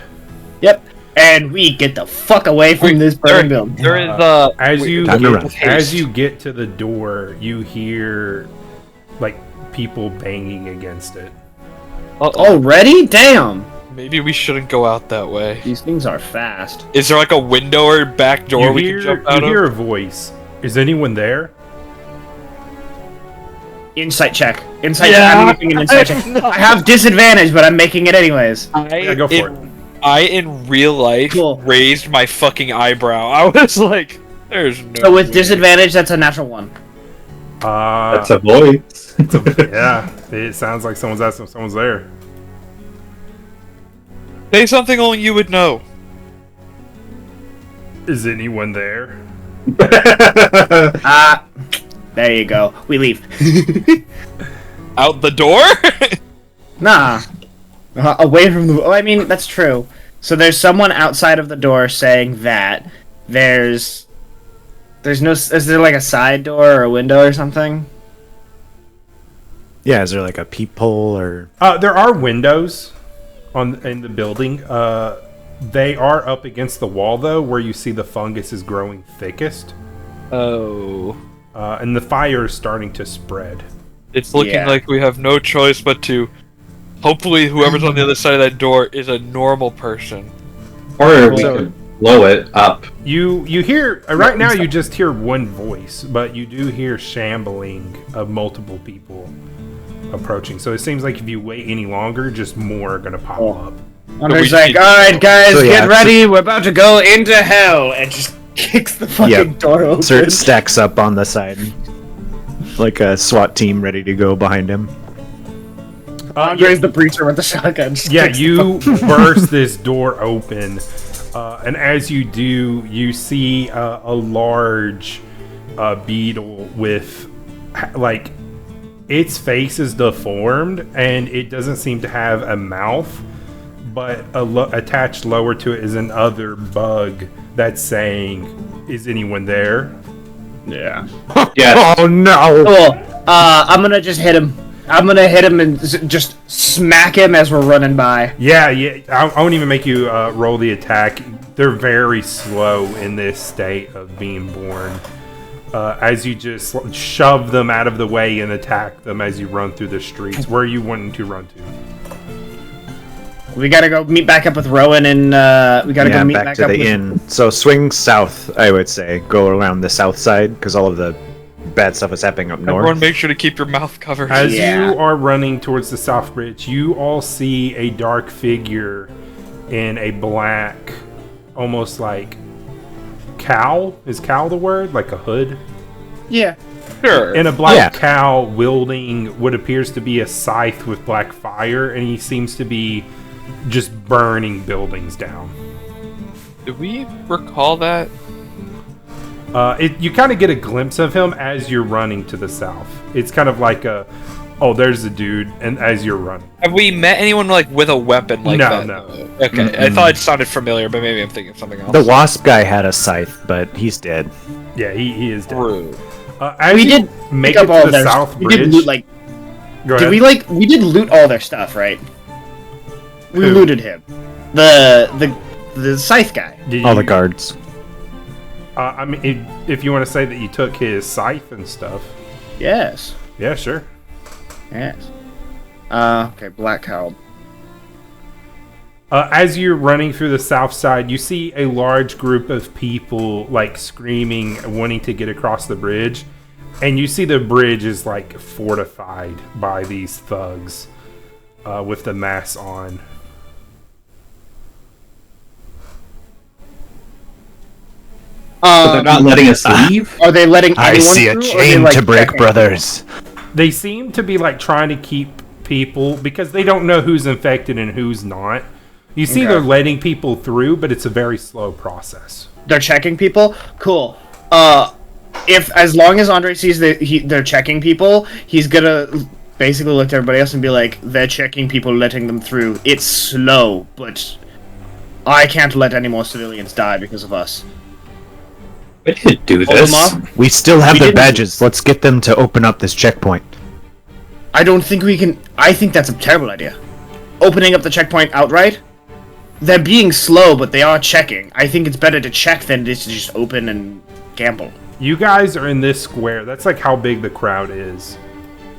Yep. And we get the fuck away from this burning building. There is As you get to the door, you hear like people banging against it. Already? Damn. Maybe we shouldn't go out that way. These things are fast. Is there like a window or back door we can jump out you hear of? a voice. Is anyone there? Insight check. Insight check. I'm making an insight check. I have disadvantage, but I'm making it anyways. Yeah, go for it. I in real life raised my fucking eyebrow. I was like, "There's no." So with way. disadvantage, that's a natural 1. That's a voice. Yeah, it sounds like someone's asking if someone's there. Say something only you would know. Is anyone there? There you go. We leave. Out the door? Nah. Away from the... I mean, that's true. So there's someone outside of the door saying that. There's no... Is there like a side door or a window or something? Yeah, is there like a peephole or... There are windows in the building. They are up against the wall, though, where you see the fungus is growing thickest. Oh. And the fire is starting to spread. It's looking like we have no choice but to... Hopefully whoever's on the other side of that door is a normal person. Or we could blow it up. You hear... right now you just hear one voice, but you do hear shambling of multiple people approaching. So it seems like if you wait any longer, just more are going to pop up. Andre's like, alright guys, get ready, we're about to go into hell, and just kicks the fucking door open. Cert stacks up on the side. Like a SWAT team ready to go behind him. Andre's the preacher with the shotgun. Yeah, you burst this door open, and as you do, you see a large beetle with, like, its face is deformed, and it doesn't seem to have a mouth, but attached lower to it is another bug that's saying, "Is anyone there?" Yeah. Yeah. Oh no! Cool. I'm gonna just hit him. I'm gonna hit him and just smack him as we're running by. Yeah. I won't even make you roll the attack. They're very slow in this state of being born. As you just shove them out of the way and attack them as you run through the streets. Where are you wanting to run to? We gotta go meet back up with Rowan, and we gotta go meet back back to up the with... inn. So swing south, I would say. Go around the south side, because all of the bad stuff is happening up north. Everyone make sure to keep your mouth covered. As you are running towards the South Bridge, you all see a dark figure in a black, almost like cowl. Is cowl the word? Like a hood? Yeah. Sure. In a black cowl, wielding what appears to be a scythe with black fire, and he seems to be just burning buildings down. Do we recall that? You kind of get a glimpse of him as you're running to the south. It's kind of like there's a dude, and as you're running. Have we met anyone like with a weapon like that? No. Okay, I thought it sounded familiar, but maybe I'm thinking of something else. The wasp guy had a scythe, but he's dead. Yeah, he is dead. True. As We you did make pick it up all to the their... South We Bridge. did loot, like... Go ahead. we did loot all their stuff, right? We Who? looted him. The scythe guy. Did All the you- guards. I mean, if you want to say that you took his scythe and stuff, Yes. yeah, sure. Yes. Okay, Black Cowled. As you're running through the south side, you see a large group of people like screaming, wanting to get across the bridge, and you see the bridge is like fortified by these thugs with the masks on. So they're not letting us leave? Are they letting I anyone see a through, or are chain they, like, to break, checking? brothers. They seem to be like trying to keep people because they don't know who's infected and who's not. You see, Okay. they're letting people through, but it's a very slow process. They're checking people? Cool. If as long as Andre sees that they're checking people, he's gonna basically look to everybody else and be like, they're checking people, letting them through. It's slow, but I can't let any more civilians die because of us. We didn't do Hold this. them off? We still have We their didn't- badges. Let's get them to open up this checkpoint. I don't think we can. I think that's a terrible idea. Opening up the checkpoint outright? They're being slow, but they are checking. I think it's better to check than to just open and gamble. You guys are in this square. That's like how big the crowd is.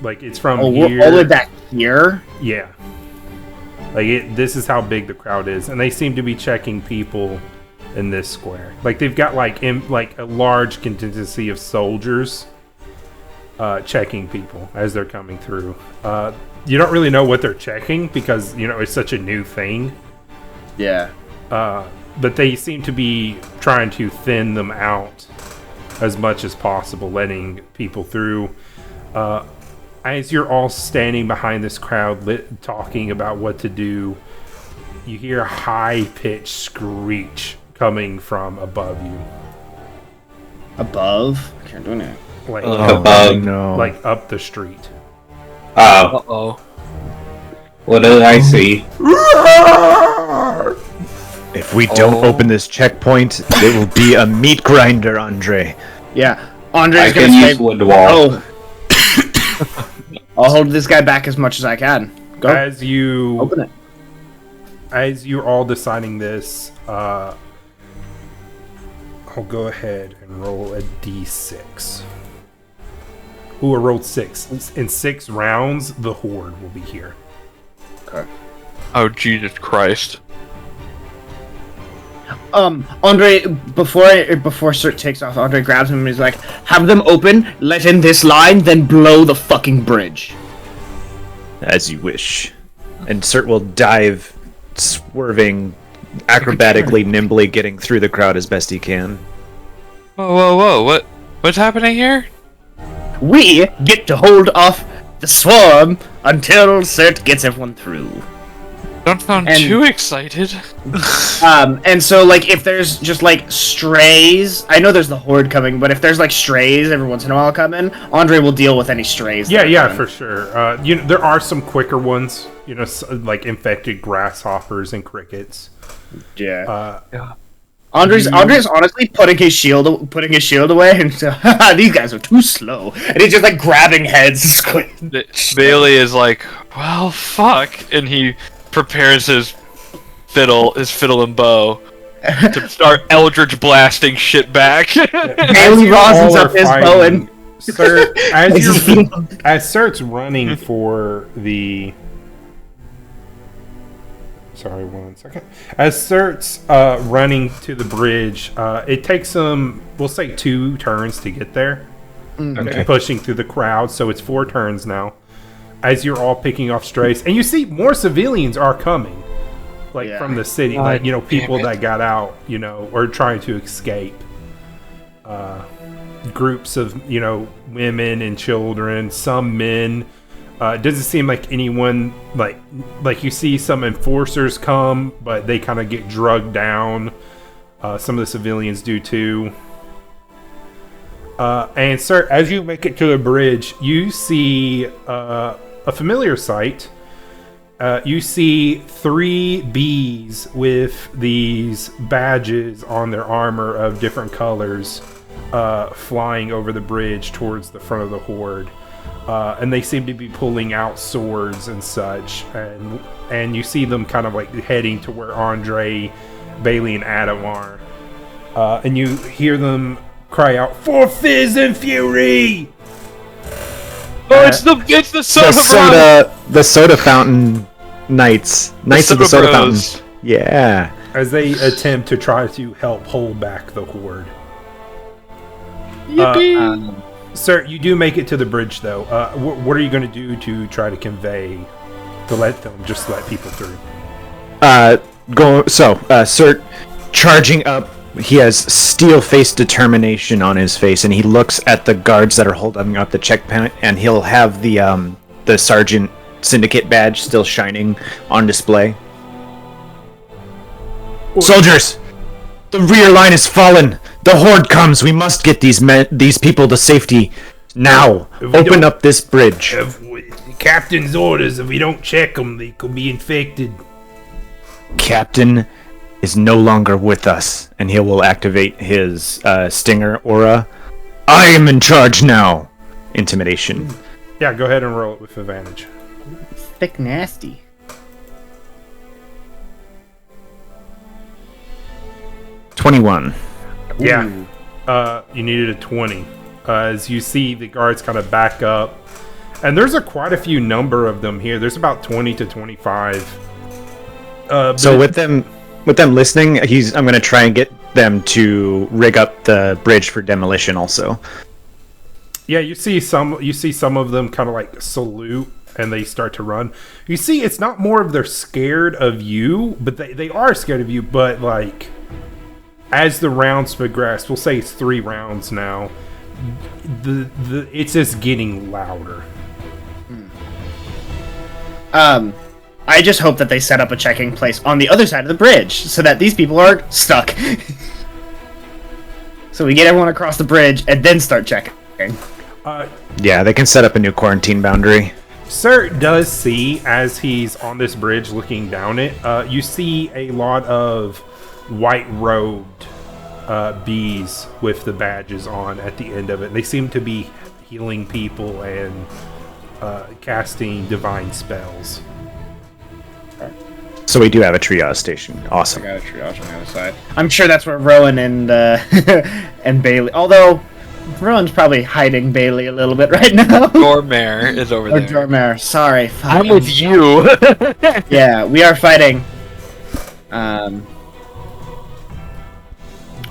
Like it's from Oh, here. we're all the way back here? Yeah. Like this is how big the crowd is, and they seem to be checking people in this square. Like they've got like a large contingency of soldiers checking people as they're coming through. You don't really know what they're checking because it's such a new thing. Yeah. But they seem to be trying to thin them out as much as possible, letting people through. As you're all standing behind this crowd talking about what to do, you hear a high-pitched screech coming from above you. Above? I can't do anything. Like, Above. no. like up the street. Oh, Uh-oh. what did I see? If we don't open this checkpoint, it will be a meat grinder, Andre. Yeah. I Andre's gonna can say, use wood wall. oh. I'll hold this guy back as much as I can. Go. As you Open it. as you're all deciding this, I'll go ahead and roll a d6. Ooh, I rolled 6. In 6 rounds, the horde will be here. Okay. Oh, Jesus Christ. Andre, before Cert takes off, Andre grabs him and he's like, have them open, let in this line, then blow the fucking bridge. As you wish. And Cert will dive, swerving, acrobatically, nimbly getting through the crowd as best he can. Whoa. What's happening here? We get to hold off the swarm until Cert gets everyone through. Don't sound And- too excited. And so, like, if there's just, like, strays, I know there's the horde coming, but if there's, like, strays every once in a while coming, Andre will deal with any strays. that are Yeah, coming. for sure. There are some quicker ones, like infected grasshoppers and crickets. Yeah. Andre's honestly putting his shield away, and so, these guys are too slow. And he's just, like, grabbing heads. Bailey is like, well, fuck. And he prepares his fiddle and bow to start eldritch blasting shit back. Bailey rosens up his bow and... Sir, as Sert's running for the... Sorry, 1 second. As Sert's running to the bridge, it takes him, we'll say 2 turns to get there. Okay. Pushing through the crowd, so it's 4 turns now. As you're all picking off strays, and you see more civilians are coming, like Yeah. from the city, God like people damn it. that got out, or trying to escape. Groups of women and children, some men. It doesn't seem like anyone like you see some enforcers come, but they kind of get drugged down. Some of the civilians do too. And sir, as you make it to the bridge, you see a familiar sight. You see 3 bees with these badges on their armor of different colors flying over the bridge towards the front of the horde. and they seem to be pulling out swords and such, and you see them kind of like heading to where Andre, Bailey, and Adam are, and you hear them cry out, "For Fizz and Fury!" Oh, it's the soda. The soda fountain knights of the soda fountain. Yeah. As they attempt to try to help hold back the horde. Sir, you do make it to the bridge, though. What are you going to do to try to convey, to let people through? Sir, charging up, he has steel-faced determination on his face, and he looks at the guards that are holding up the checkpoint, and he'll have the Sergeant Syndicate badge still shining on display. Soldiers, the rear line has fallen. The horde comes. We must get these people to safety now. Open up this bridge. Captain's orders. If we don't check them, they could be infected. Captain is no longer with us, and he will activate his Stinger aura. I am in charge now. Intimidation. Yeah, go ahead and roll it with advantage. Thick nasty. 21. Yeah. You needed a 20. As you see the guards kind of back up. And there's quite a few number of them here. There's about 20 to 25. So with them listening, I'm going to try and get them to rig up the bridge for demolition also. Yeah, you see some of them kind of like salute and they start to run. You see, it's not more of they're scared of you, but they are scared of you, but like as the rounds progress, we'll say it's 3 rounds now, it's just getting louder. I just hope that they set up a checking place on the other side of the bridge so that these people are stuck. So we get everyone across the bridge and then start checking. Yeah, they can set up a new quarantine boundary. Sir does see, as he's on this bridge looking down it, you see a lot of white-robed bees with the badges on at the end of it. They seem to be healing people and casting divine spells. So we do have a triage station. Awesome. I got a triage on the other side. I'm sure that's where Rowan and and Bailey. Although Rowan's probably hiding Bailey a little bit right now. Dormare is over Or there. Dormare. Sorry. I'm with you. Yeah, we are fighting.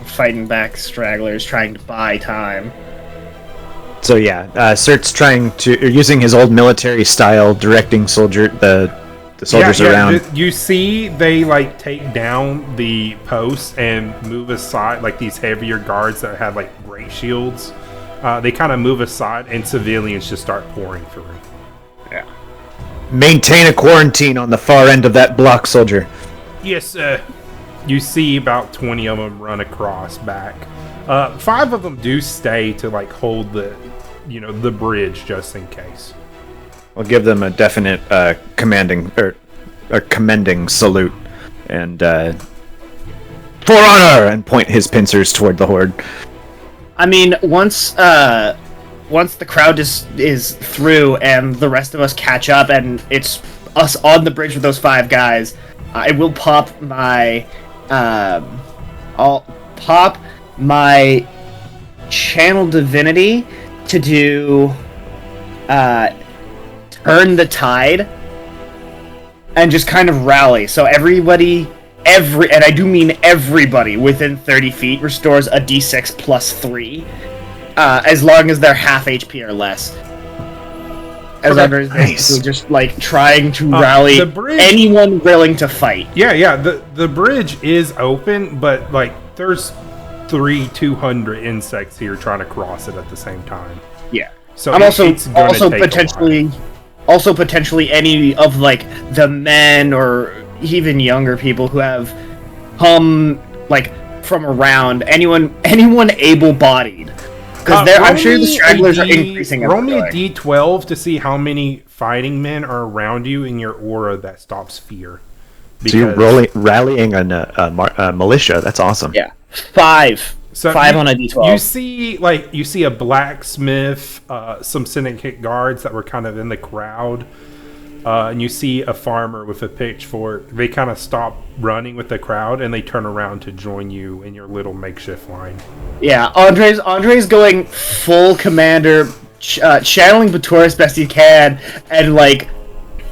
Fighting back stragglers, trying to buy time. So yeah, Sert's using his old military style, directing the soldiers around. You see they like take down the posts and move aside, like these heavier guards that have like great shields. They kind of move aside and civilians just start pouring through. Yeah. Maintain a quarantine on the far end of that block, soldier. Yes, sir. You see about 20 of them run across back. 5 of them do stay to like hold the bridge just in case. I'll give them a definite commending salute and for honor, and point his pincers toward the horde. I mean, once the crowd is through and the rest of us catch up and it's us on the bridge with those 5 guys, I will pop my channel divinity to do turn the tide and just kind of rally. So everybody, and I do mean everybody within 30 feet restores a d6 plus 3, as long as they're half HP or less. As long as basically just like trying to rally anyone willing to fight. Yeah. The bridge is open, but like there's 200 insects here trying to cross it at the same time. Yeah. So I'm also potentially any of like the men or even younger people who have come like from around, anyone able-bodied, because I'm sure the stragglers are increasing. Roll me a d12 to see how many fighting men are around you in your aura that stops fear. So you're rallying a militia. That's awesome. Yeah, 5. So 5 on a d12. You see a blacksmith, some syndicate guards that were kind of in the crowd, and you see a farmer with a pitchfork. They kind of stop running with the crowd and they turn around to join you in your little makeshift line. Yeah, Andre's going full commander, channeling Bator as best he can, and like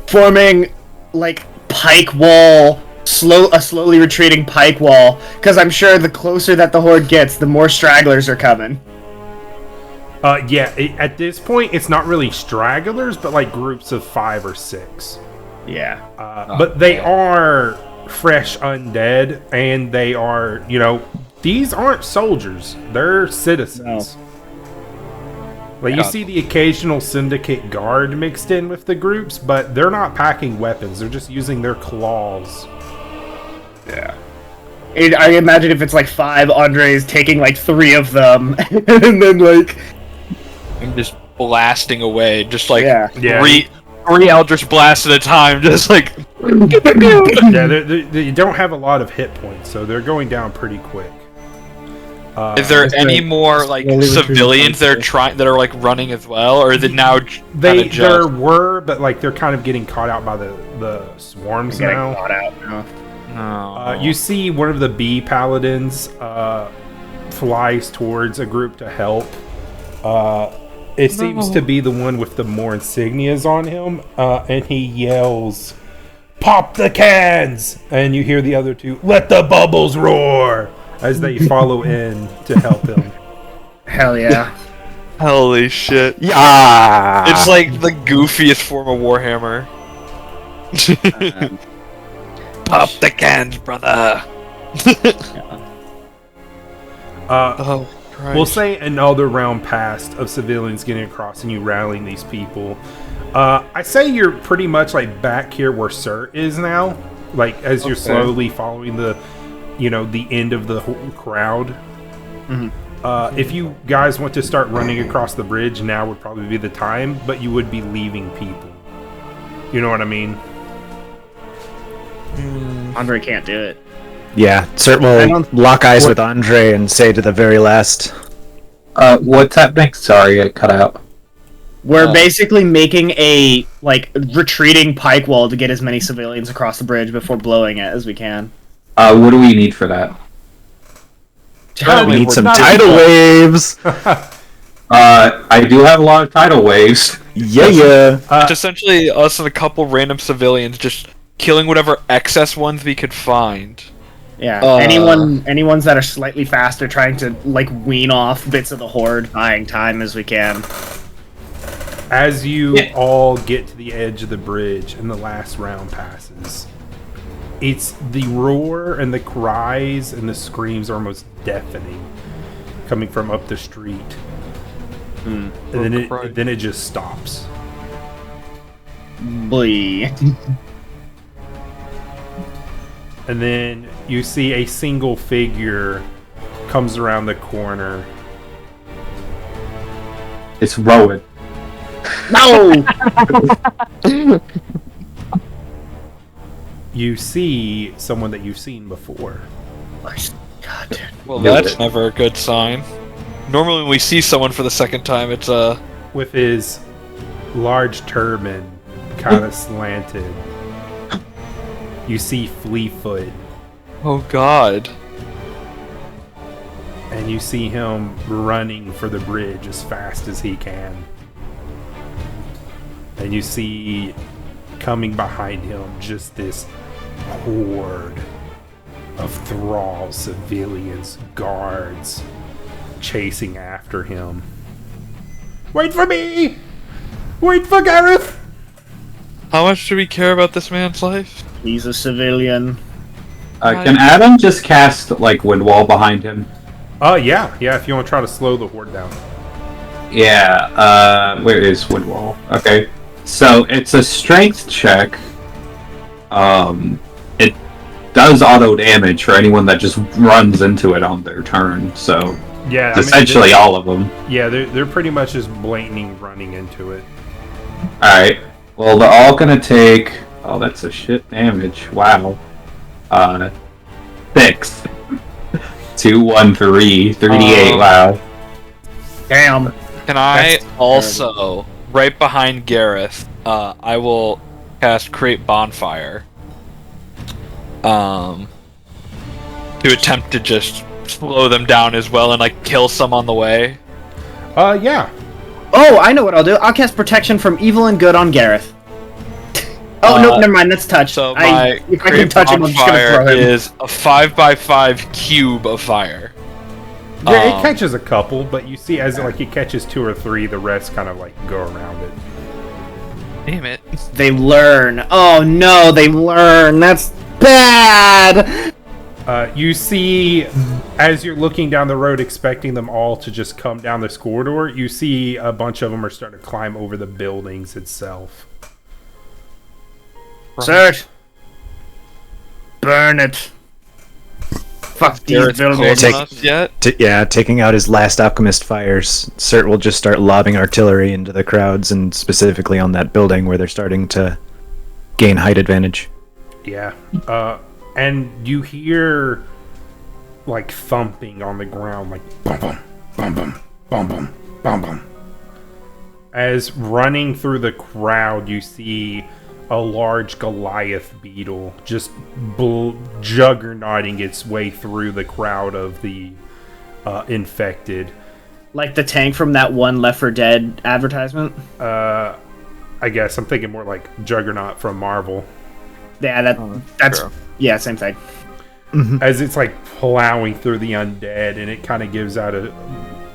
forming like pike wall. A slowly retreating pike wall, because I'm sure the closer that the horde gets, the more stragglers are coming. At this point, it's not really stragglers, but like groups of 5 or 6. Yeah. But they are fresh undead, and they are, these aren't soldiers. They're citizens. Like, you see the occasional syndicate guard mixed in with the groups, but they're not packing weapons. They're just using their claws. Yeah. I imagine if it's like 5, Andre's taking like 3 of them, and then like... I'm just blasting away, just like Yeah. three Eldritch blasts at a time, just like... Yeah, they don't have a lot of hit points, so they're going down pretty quick. Is there any more like civilians that are like running as well, or is it now? There were, but like they're kind of getting caught out by the swarms now. Caught out now. You see one of the bee paladins flies towards a group to help. It seems to be the one with the more insignias on him, and he yells, "Pop the cans!" And you hear the other two, "Let the bubbles roar!" as they follow in to help him. Hell yeah. Holy shit. Yeah. It's like the goofiest form of Warhammer. Pop the cans, brother. Oh, Christ. We'll say another round passed of civilians getting across and you rallying these people. I say you're pretty much like back here where Sir is now, like as you're slowly following the end of the whole crowd. Mm-hmm. If you guys want to start running across the bridge, now would probably be the time, but you would be leaving people. You know what I mean? Andre can't do it. Yeah, Cert will lock eyes with Andre and say to the very last... What's happening? Sorry, I cut out. We're basically making a, retreating pike wall to get as many civilians across the bridge before blowing it as we can. What do we need for that? We need some tidal waves! I do have a lot of tidal waves. Yeah. It's essentially us and a couple random civilians just killing whatever excess ones we could find. Yeah, anyone's that are slightly faster, trying to wean off bits of the horde, buying time as we can. As you all get to the edge of the bridge and the last round passes, it's the roar and the cries and the screams are almost deafening, coming from up the street. And then it just stops. Boy. And then you see a single figure comes around the corner. It's Rowan. No! You see someone that you've seen before. God, dude. Well, that's never a good sign. Normally when we see someone for the second time, it's with his large turban kind of slanted. You see Fleafoot. oh god. And you see him running for the bridge as fast as he can. And you see coming behind him just this horde of thralls, civilians, guards chasing after him. Wait for me! Wait for Gareth! How much do we care about this man's life? He's a civilian. Can Adam just cast, wind wall behind him? Yeah, if you want to try to slow the horde down. Yeah, where is wind wall? Okay. So, it's a strength check. It does auto damage for anyone that just runs into it on their turn, so... Yeah, essentially all of them. Yeah, they're pretty much just blatantly running into it. Alright. Well, they're all gonna take... Oh, that's a shit damage. Wow. 6. 213, 3d8. Wow. Damn. Can I That's also, right behind Gareth, I will cast Create Bonfire. To attempt to just slow them down as well and like kill some on the way. Yeah. Oh, I know what I'll do. I'll cast Protection from Evil and Good on Gareth. Oh, no, never mind. That's touch. So my if I can Create touch him, I'm just gonna throw Bonfire him. is a 5x5 cube of fire. Yeah, it catches a couple, but you see as like it catches 2 or 3, the rest kind of like go around it. Damn it. They learn. Oh, no, they learn. That's bad. You see, as you're looking down the road, expecting them all to just come down this corridor, you see a bunch of them are starting to climb over the buildings itself. Search. Burn it. Fuck these Garrett's buildings. close enough yet? Taking out his last alchemist fires, Cert will just start lobbing artillery into the crowds, and specifically on that building where they're starting to gain height advantage. Yeah. And you hear like thumping on the ground, like bum bum bum bum bum bum bum bum. As running through the crowd, you see a large Goliath beetle just juggernauting its way through the crowd of the infected. Like the tank from that one Left 4 Dead advertisement? I guess I'm thinking more like Juggernaut from Marvel. Yeah, that's... True. Yeah, same thing. As it's like plowing through the undead, and it kind of gives out a...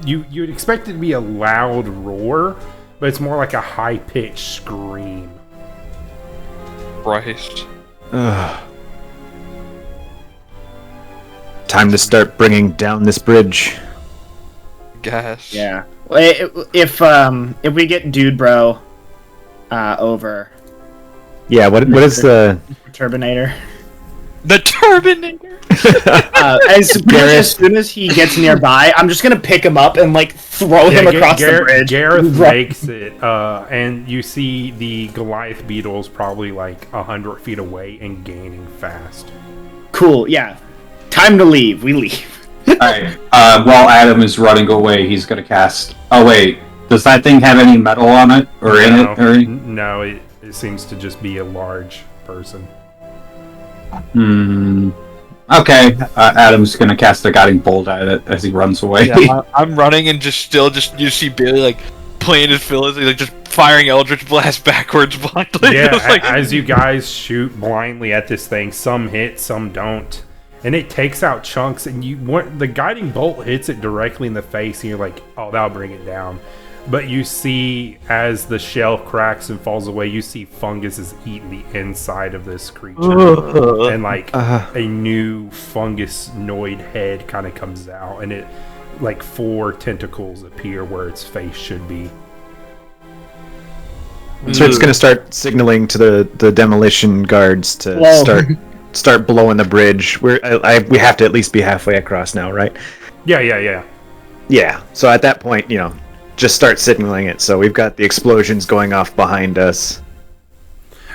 You'd expect it to be a loud roar, but it's more like a high-pitched scream. Christ. Time to start bringing down this bridge. Guess. Yeah. If we get Dude Bro over... Yeah, what is the... Turbinator. The Turbinator! As soon as he gets nearby, I'm just gonna pick him up and like throw him across the bridge. Gareth makes it, and you see the Goliath beetles probably like 100 feet away and gaining fast. Cool, yeah. Time to leave. We leave. Alright, while Adam is running away, he's gonna cast... Oh wait, does that thing have any metal on it? Or in it? Or... No, it seems to just be a large person. Okay, Adam's gonna cast a guiding bolt at it as he runs away. Yeah, I'm running and you see Bailey like playing his fiddle, like just firing Eldritch Blast backwards blindly. Yeah, like, as you guys shoot blindly at this thing, some hit, some don't. And it takes out chunks, and the guiding bolt hits it directly in the face, and you're like, oh, that'll bring it down. But you see, as the shell cracks and falls away, you see fungus is eating the inside of this creature. And like a new fungus-noid head kind of comes out, and it like 4 tentacles appear where its face should be. So it's going to start signaling to the demolition guards to start blowing the bridge. We have to at least be halfway across now, right? Yeah. Yeah. So at that point, just start signaling it. So we've got the explosions going off behind us.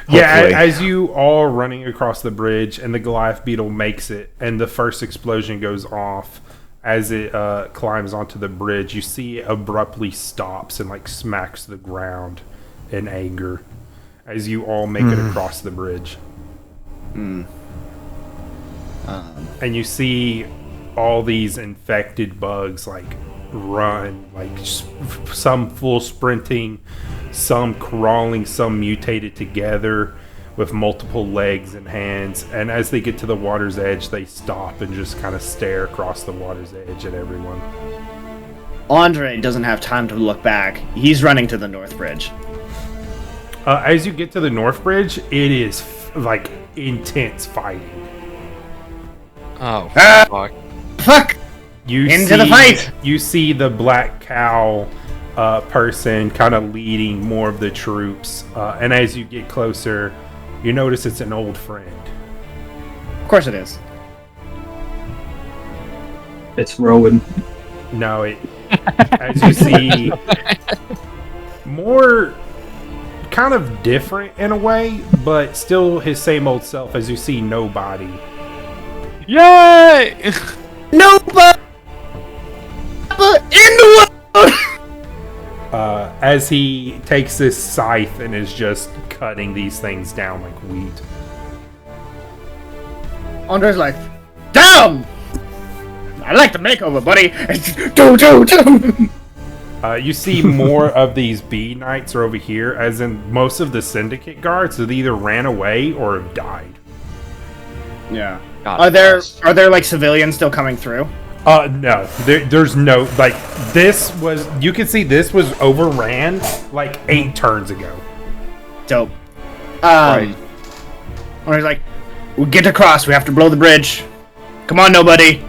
Yeah, Hopefully. as you all running across the bridge, and the Goliath beetle makes it, and the first explosion goes off as it climbs onto the bridge, you see it abruptly stops and like smacks the ground in anger as you all make it across the bridge. And you see all these infected bugs like run, like some full sprinting, some crawling, some mutated together with multiple legs and hands. And as they get to the water's edge, they stop and just kind of stare across the water's edge at everyone. Andre doesn't have time to look back. He's running to the North Bridge. As you get to the North Bridge, it is like intense fighting. oh, fuck. Fuck! Into the fight! You see the Black Cow person kind of leading more of the troops. And as you get closer, you notice it's an old friend. Of course it is. It's Rowan. No, as you see, more kind of different in a way, but still his same old self. As you see, nobody. Yay! Nobody in the world. As he takes this scythe and is just cutting these things down like wheat. Andre's like, damn! I like the makeover, buddy. Do. You see more of these bee knights are over here, as in most of the syndicate guards that either ran away or have died. Yeah. God Are bless. there like civilians still coming through? No, there's no, like, this was, you can see this was overran like 8 turns ago. Dope. Right. Andre's like, we'll get across. We have to blow the bridge. Come on, nobody.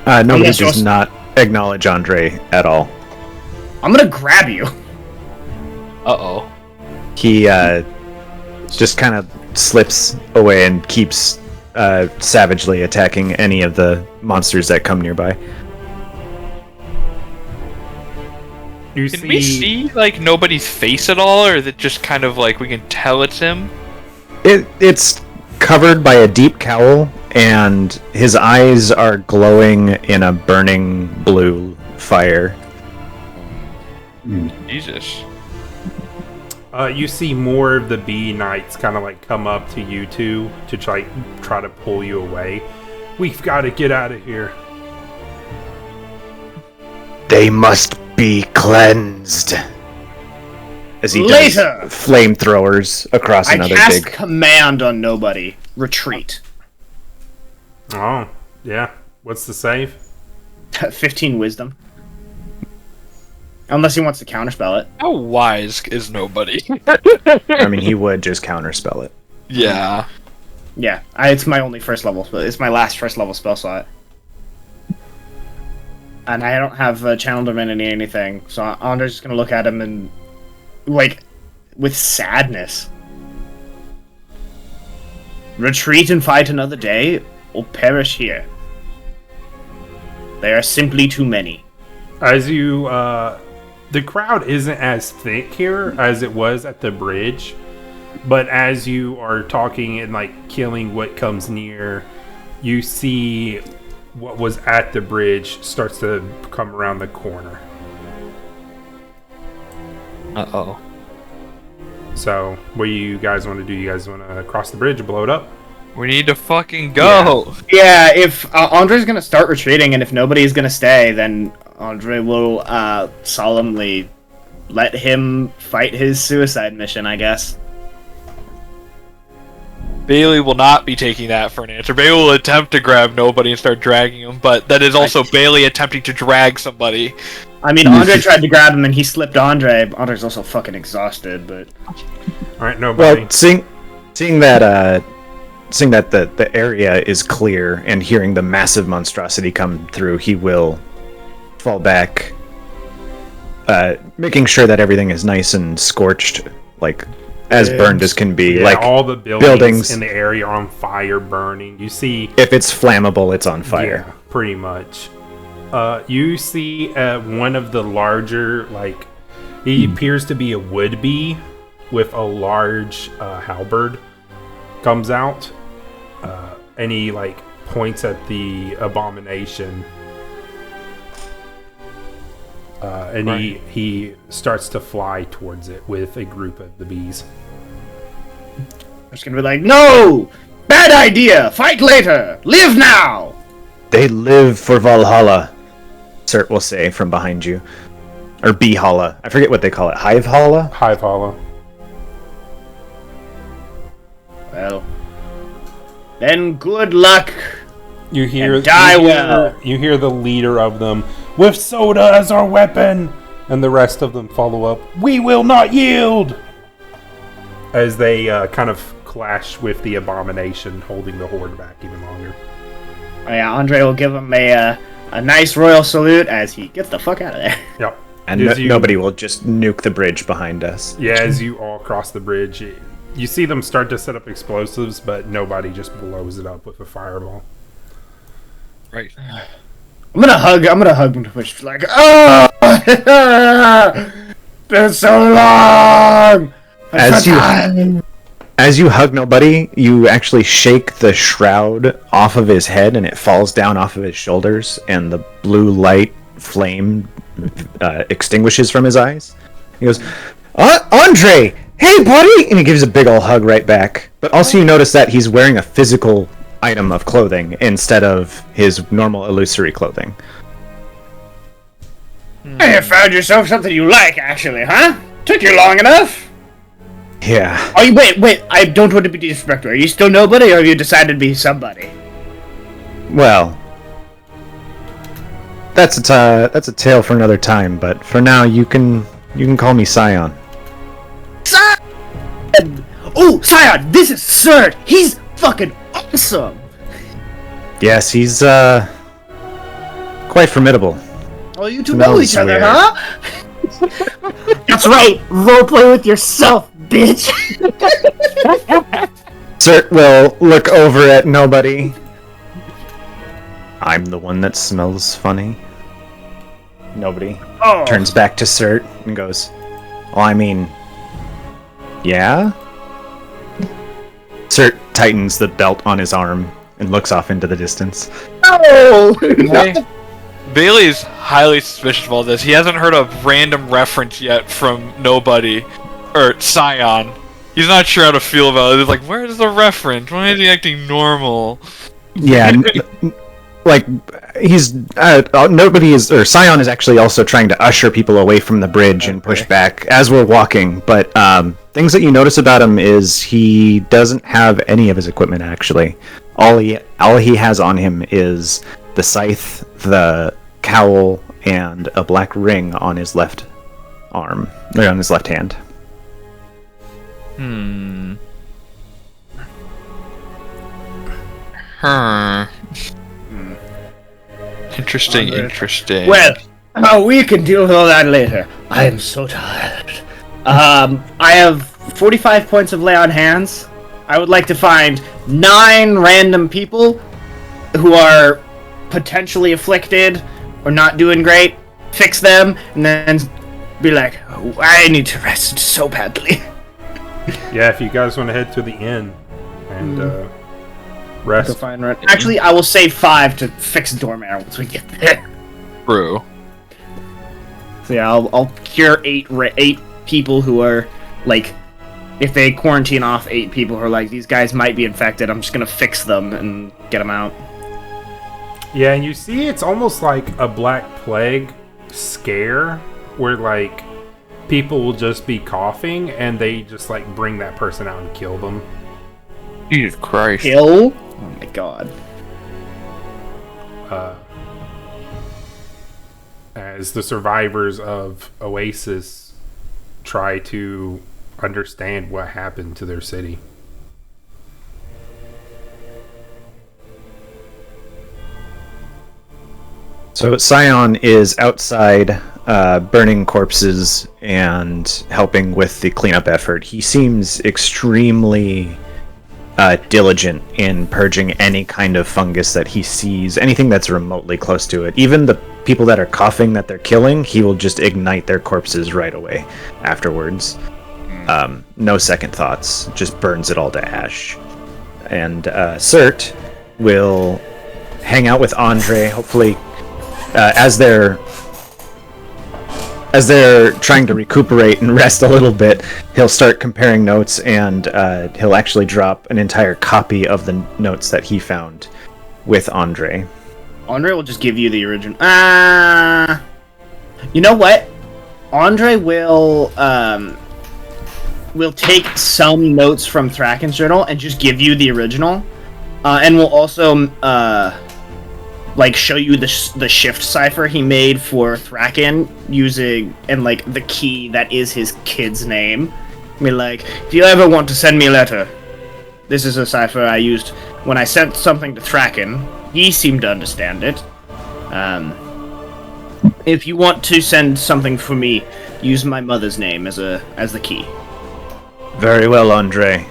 Nobody Unless does you're- not acknowledge Andre at all. I'm gonna grab you. Uh-oh. He just kind of slips away and keeps savagely attacking any of the monsters that come nearby. You Can we see, like, nobody's face at all, or is it just kind of like we can tell it's him? It's covered by a deep cowl, and his eyes are glowing in a burning blue fire. Jesus. You see more of the bee knights kind of like come up to you two to try to pull you away. We've got to get out of here. They must be cleansed. As he Later! does flamethrowers across I another cast big. command on nobody. Retreat. Oh, yeah. What's the save? 15 wisdom. Unless he wants to counterspell it. How wise is nobody? I mean, he would just counterspell it. Yeah. Yeah, it's my only first level spell. It's my last first level spell slot. And I don't have Channel Divinity or anything, so Andre's just gonna look at him and, like, with sadness. Retreat and fight another day, or perish here. They are simply too many. As you, the crowd isn't as thick here as it was at the bridge, but as you are talking and like killing what comes near, you see what was at the bridge starts to come around the corner. Uh-oh. So, what do you guys want to do? You guys want to cross the bridge and blow it up? We need to fucking go. Yeah, if Andre's gonna start retreating, and if nobody's gonna stay, then Andre will solemnly let him fight his suicide mission, I guess. Bailey will not be taking that for an answer. Bailey will attempt to grab nobody and start dragging him, but that is also Bailey attempting to drag somebody. I mean, Andre tried to grab him, and he slipped Andre. Andre's also fucking exhausted, but... Alright, nobody. Well, seeing that the area is clear and hearing the massive monstrosity come through, he will fall back, making sure that everything is nice and scorched, like as burned as can be. Yeah, like all the buildings in the area are on fire, burning. You see, if it's flammable, it's on fire. yeah, pretty much. You see one of the larger, like, he appears to be a wood bee with a large halberd, comes out, and he like points at the abomination, and he starts to fly towards it with a group of the bees. I'm just gonna be like, no! Bad idea! Fight later! Live now! They live for Valhalla, Cert will say from behind you. Or Beehalla. I forget what they call it. Hive Halla? Hive Hollow. Well, then good luck. You hear, And die well. You hear the leader of them, with soda as our weapon, and the rest of them follow up. We will not yield. As they kind of clash with the abomination, holding the horde back even longer. Oh yeah, Andre will give him a nice royal salute as he gets the fuck out of there. Yep. And As you- nobody will just nuke the bridge behind us. Yeah, as you all cross the bridge, you see them start to set up explosives, but nobody just blows it up with a fireball. Right. I'm gonna hug him to push like, oh, been so long. As you as you hug Nobody, you actually shake the shroud off of his head, and it falls down off of his shoulders, and the blue light flame extinguishes from his eyes. He goes, Andre! Hey, buddy! And he gives a big ol' hug right back. But also you notice that he's wearing a physical item of clothing instead of his normal illusory clothing. Hey, you found yourself something you like, actually, huh? Took you long enough? Yeah. Oh, wait, I don't want to be disrespectful. Are you still nobody, or have you decided to be somebody? Well, that's a tale for another time, but for now you can call me Scion. Scion! Oh, Scion, this is Surt! He's fucking awesome! Yes, he's quite formidable. Oh, you two know each other, weird. huh? That's right! Roleplay with yourself, bitch! Surt will look over at Nobody. I'm the one that smells funny. Nobody turns back to Surt and goes, "Oh, I mean, yeah?" Surt tightens the belt on his arm and looks off into the distance. Oh! Bailey's highly suspicious of all this. He hasn't heard a random reference yet from Nobody or Scion. He's not sure how to feel about it. He's like, where's the reference? Why is he acting normal? Yeah, like he's Nobody is, or Scion is actually also trying to usher people away from the bridge and push back as we're walking. But things that you notice about him is he doesn't have any of his equipment actually. All he has on him is the scythe, the cowl, and a black ring on his left arm, or on his left hand. Interesting. Well, we can deal with all that later. I am so tired. I have 45 points of lay on hands. I would like to find 9 random people who are potentially afflicted or not doing great, fix them, and then be like, oh, I need to rest so badly. Yeah, if you guys want to head to the inn and rest. Actually, I will save 5 to fix Doorman once we get there. True. So yeah, I'll cure 8 people who are, like, if they quarantine off 8 people who are like, these guys might be infected, I'm just gonna fix them and get them out. Yeah, and you see it's almost like a Black Plague scare, where, like, people will just be coughing, and they just, like, bring that person out and kill them. Jesus Christ. Kill? Oh my god. As the survivors of Oasis try to understand what happened to their city. So Scion is outside burning corpses and helping with the cleanup effort. He seems extremely diligent in purging any kind of fungus that he sees, anything that's remotely close to it. Even the people that are coughing that they're killing, he will just ignite their corpses right away afterwards. No second thoughts, just burns it all to ash. And Surt will hang out with Andre, hopefully, as they're trying to recuperate and rest a little bit. He'll start comparing notes, and he'll actually drop an entire copy of the notes that he found with Andre. Andre will just give you the original. You know what? Andre will take some notes from Thraken's journal and just give you the original, and will also like show you the shift cipher he made for Thraken using and like the key that is his kid's name. I mean, like, if you ever want to send me a letter, this is a cipher I used when I sent something to Thraken. He seemed to understand it. If you want to send something for me, use my mother's name as the key. Very well, Andre.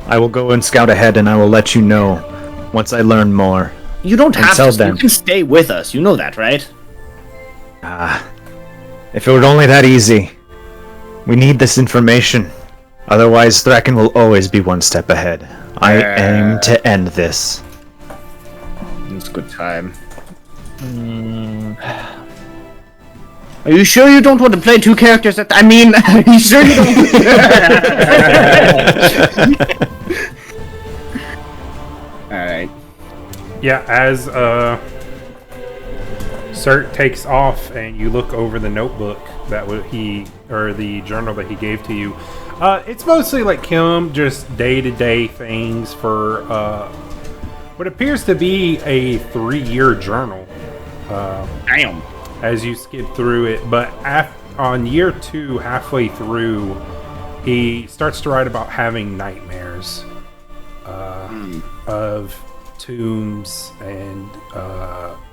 I will go and scout ahead, and I will let you know once I learn more. You don't have to. Them. You can stay with us. You know that, right? If it were only that easy. We need this information. Otherwise, Thraken will always be one step ahead. I aim to end this. It's a good time. Are you sure you don't want to play two characters are you sure you don't? Alright. Yeah, as Cert takes off and you look over the notebook that the journal that he gave to you, it's mostly like him just day-to-day things for what appears to be a 3-year journal. Damn. As you skip through it, but on year 2, halfway through, he starts to write about having nightmares of tombs and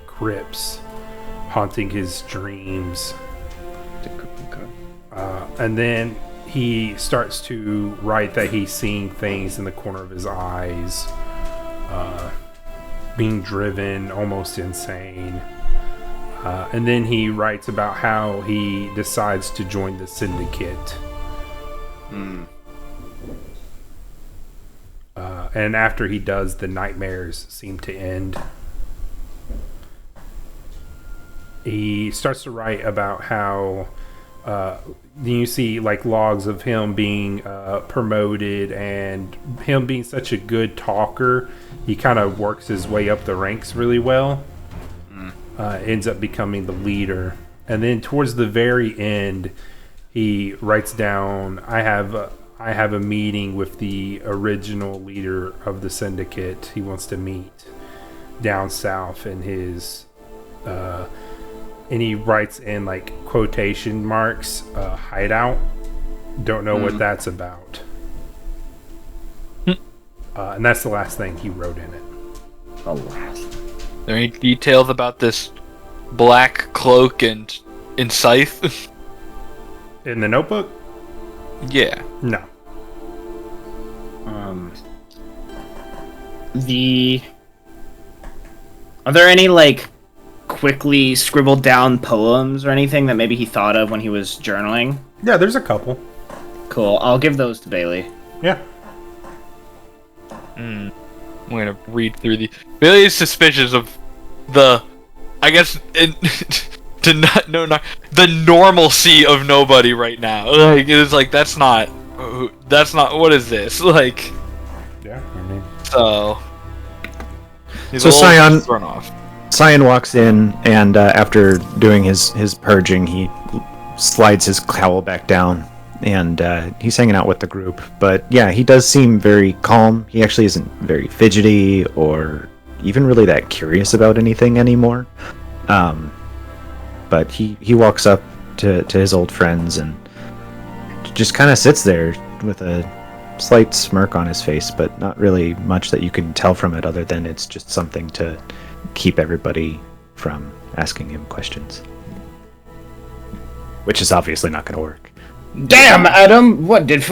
crypts haunting his dreams. And then he starts to write that he's seeing things in the corner of his eyes, being driven almost insane. And then he writes about how he decides to join the syndicate. And after he does, the nightmares seem to end. He starts to write about how you see like logs of him being promoted and him being such a good talker. He kind of works his way up the ranks really well. Ends up becoming the leader. And then towards the very end, he writes down, I have a meeting with the original leader of the syndicate. He wants to meet down south in his and he writes in like quotation marks, hideout. Don't know what that's about. And that's the last thing he wrote in it. Alas. Are there any details about this black cloak and scythe? In the notebook? Yeah. No. Are there any like quickly scribbled down poems or anything that maybe he thought of when he was journaling? Yeah, there's a couple. Cool. I'll give those to Bailey. Yeah. I'm gonna read through the. Bailey is suspicious of the, I guess, the normalcy of nobody right now. Like it's like that's not what is this like? Yeah, I mean. So Scion thrown off. Cyan walks in, and after doing his purging, he slides his cowl back down, and he's hanging out with the group. But yeah, he does seem very calm. He actually isn't very fidgety or even really that curious about anything anymore. But he walks up to his old friends and just kind of sits there with a slight smirk on his face, but not really much that you can tell from it other than it's just something to keep everybody from asking him questions. Which is obviously not going to work. Damn, Adam! What is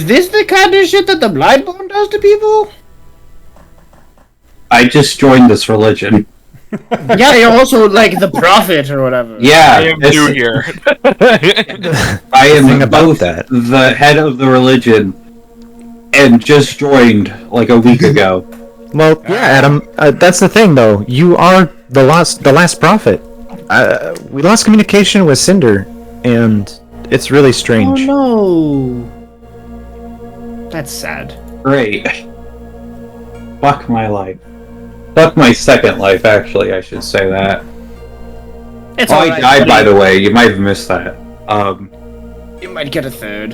this the kind of shit that the Bloodborne does to people? I just joined this religion. Yeah, you're also like the prophet or whatever. Yeah, I am new here. I am about both that. the head of the religion and just joined like a week ago. Well, yeah, Adam, that's the thing, though. You are the last prophet. We lost communication with Cinder, and it's really strange. Oh no. That's sad. Great. Fuck my life. Fuck my second life, actually, I should say that. It's I alright, died, by buddy. the way. You might have missed that. You might get a third.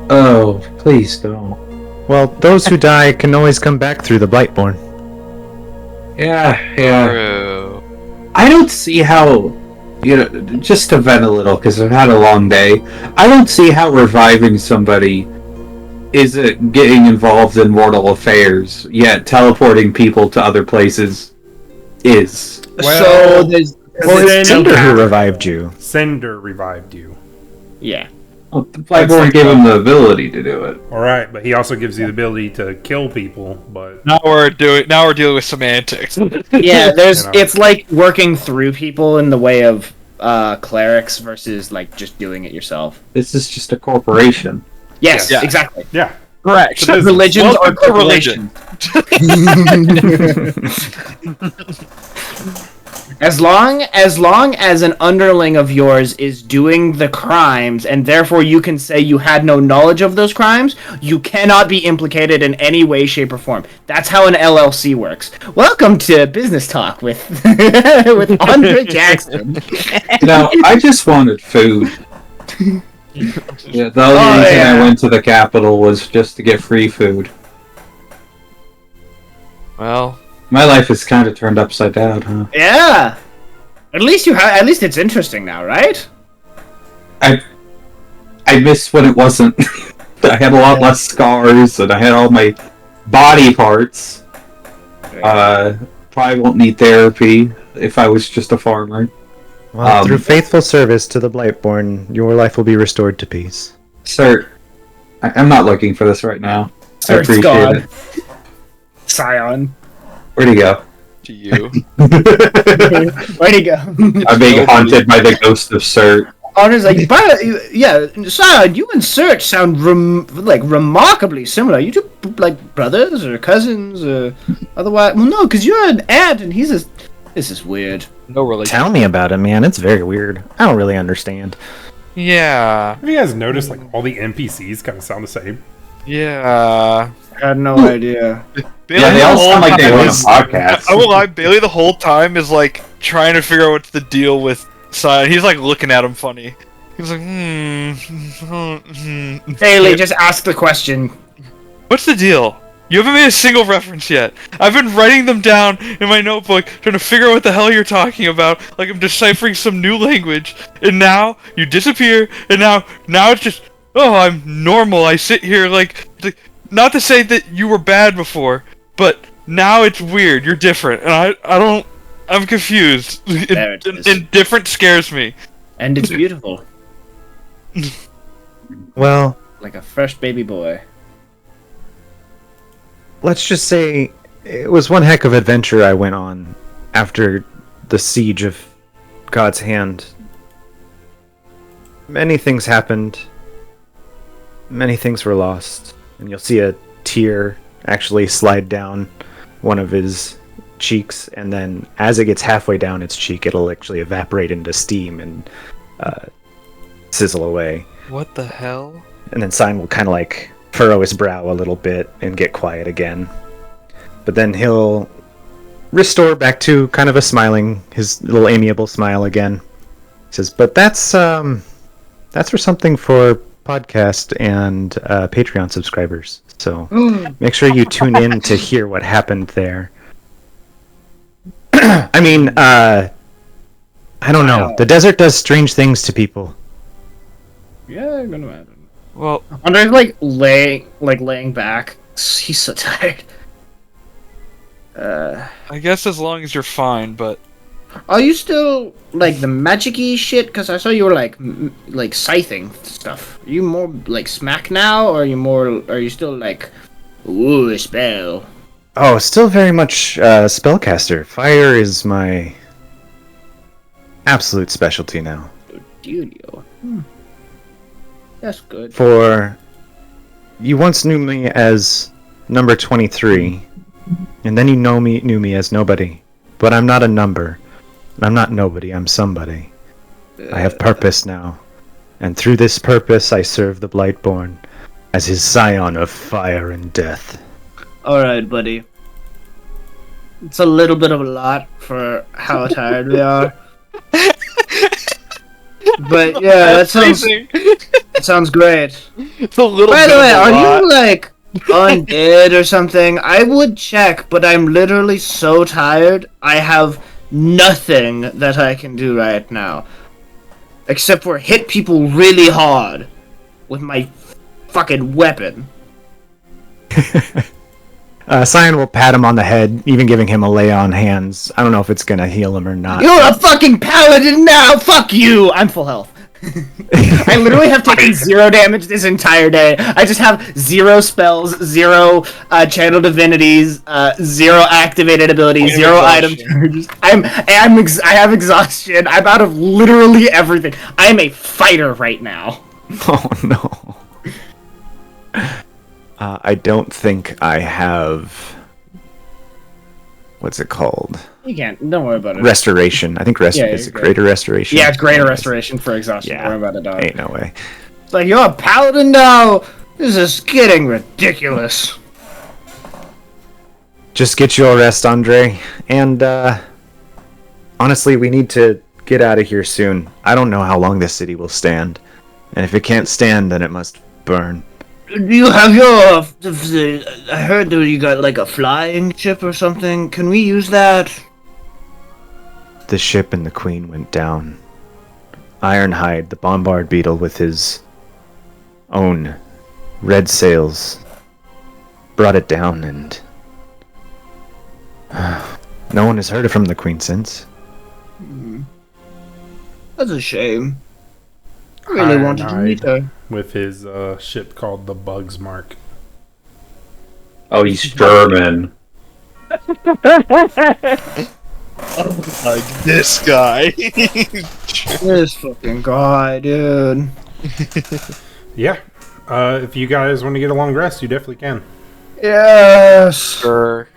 Oh, please don't. Well, those who die can always come back through the Blightborn. Yeah. True. I don't see how, just to vent a little, because I've had a long day, I don't see how reviving somebody isn't getting involved in mortal affairs, yet teleporting people to other places is. So there's Well, it's Cinder who revived you. Cinder revived you. yeah. Well, the Bloodborne gave him the ability to do it. All right, but he also gives you the ability to kill people. But Now we're dealing with semantics. Yeah, You know. it's like working through people in the way of clerics versus like just doing it yourself. This is just a corporation. Yes, Yeah. exactly. Yeah. Correct. business. Religions Welcome or to religion. As long as an underling of yours is doing the crimes, and therefore you can say you had no knowledge of those crimes, you cannot be implicated in any way, shape, or form. That's how an LLC works. Welcome to Business Talk with with Andre Jackson. I just wanted food. Yeah, the only reason I went to the capital was just to get free food. Well, My life is kind of turned upside down, huh? Yeah. At least it's interesting now, right? I miss when it wasn't. I had a lot less scars, and I had all my body parts. Probably won't need therapy if I was just a farmer. Well, through faithful service to the Blightborn, your life will be restored to peace. Sir, I'm not looking for this right now. Sir, I it's appreciate gone. it. Scion. Where'd he go? to you. Where'd he go? I'm being haunted by the ghost of Sir. Honor's like, yeah, Scion, you and Search sound remarkably similar. You two like brothers or cousins or otherwise? Well, no, because you're an aunt and he's a. This is weird. No relation. Tell me about it, man. It's very weird. I don't really understand. Yeah. Have you guys noticed like all the NPCs kind of sound the same? Yeah. I had no idea. Bailey Yeah, they the all whole sound like they time run a is- podcast. I won't lie, Bailey the whole time is like trying to figure out what's the deal with Sion. He's like looking at him funny. He's like, Bailey, just ask the question. What's the deal? You haven't made a single reference yet. I've been writing them down in my notebook, trying to figure out what the hell you're talking about, like I'm deciphering some new language. And now you disappear, and now it's just, oh, I'm normal. I sit here like not to say that you were bad before, but now it's weird. You're different, and I'm confused. There it is. And different scares me. And it's beautiful. Well, Like a fresh baby boy. let's just say it was one heck of adventure I went on after the siege of God's Hand. Many things happened. Many things were lost. And you'll see a tear actually slide down one of his cheeks, and then as it gets halfway down its cheek, it'll actually evaporate into steam and sizzle away. What the hell? And then Sign will kind of like furrow his brow a little bit and get quiet again. But then he'll restore back to kind of his little amiable smile again. He says, but that's for something for podcast and Patreon subscribers. So make sure you tune in to hear what happened there. I mean, I don't know. The desert does strange things to people. Yeah, I'm gonna imagine. Well, Andre's laying back. He's so tired. I guess as long as you're fine, but Are you still like the magic-y shit? Because I saw you were like scything stuff. Are you more like smack now, or are you still like, ooh, a spell? Oh, still very much spellcaster. Fire is my absolute specialty now. Studio. That's good. For you once knew me as number 23, and then you knew me as nobody. But I'm not a number. I'm not nobody, I'm somebody. I have purpose now. And through this purpose I serve the Blightborn as his scion of fire and death. Alright, buddy. It's a little bit of a lot for how tired we are. But yeah, that sounds great. it's a little By bit the way, of a are lot. you like undead or something? I would check, but I'm literally so tired. I have nothing that I can do right now. Except for hit people really hard with my fucking weapon. Scion will pat him on the head, even giving him a lay on hands. I don't know if it's gonna heal him or not. You're a fucking paladin now! Fuck you! I'm full health. I literally have taken 0 damage this entire day. I just have 0 spells, 0 channel divinities, 0 activated abilities, 0 item charges. I have exhaustion. I'm out of literally everything. I'm a fighter right now. Oh no. I don't think I have. What's it called? You can't. Don't worry about it. Restoration. I think is it greater restoration? Yeah, it's greater restoration for exhaustion. Yeah. Don't worry about it, dog. Ain't no way. It's like, you're a paladin now? This is getting ridiculous. Just get your rest, Andre. And, honestly, we need to get out of here soon. I don't know how long this city will stand. And if it can't stand, then it must burn. Do you have your... I heard that you got, like, a flying ship or something. Can we use that? The ship and the queen went down. Ironhide, the bombard beetle with his own red sails, brought it down, and no one has heard from the queen since. That's a shame. I really wanted to meet her. With his ship called the Bugs Mark. Oh, he's German. Like this guy. This fucking guy, dude. Yeah. If you guys want to get a long rest, you definitely can. Yes. Sure.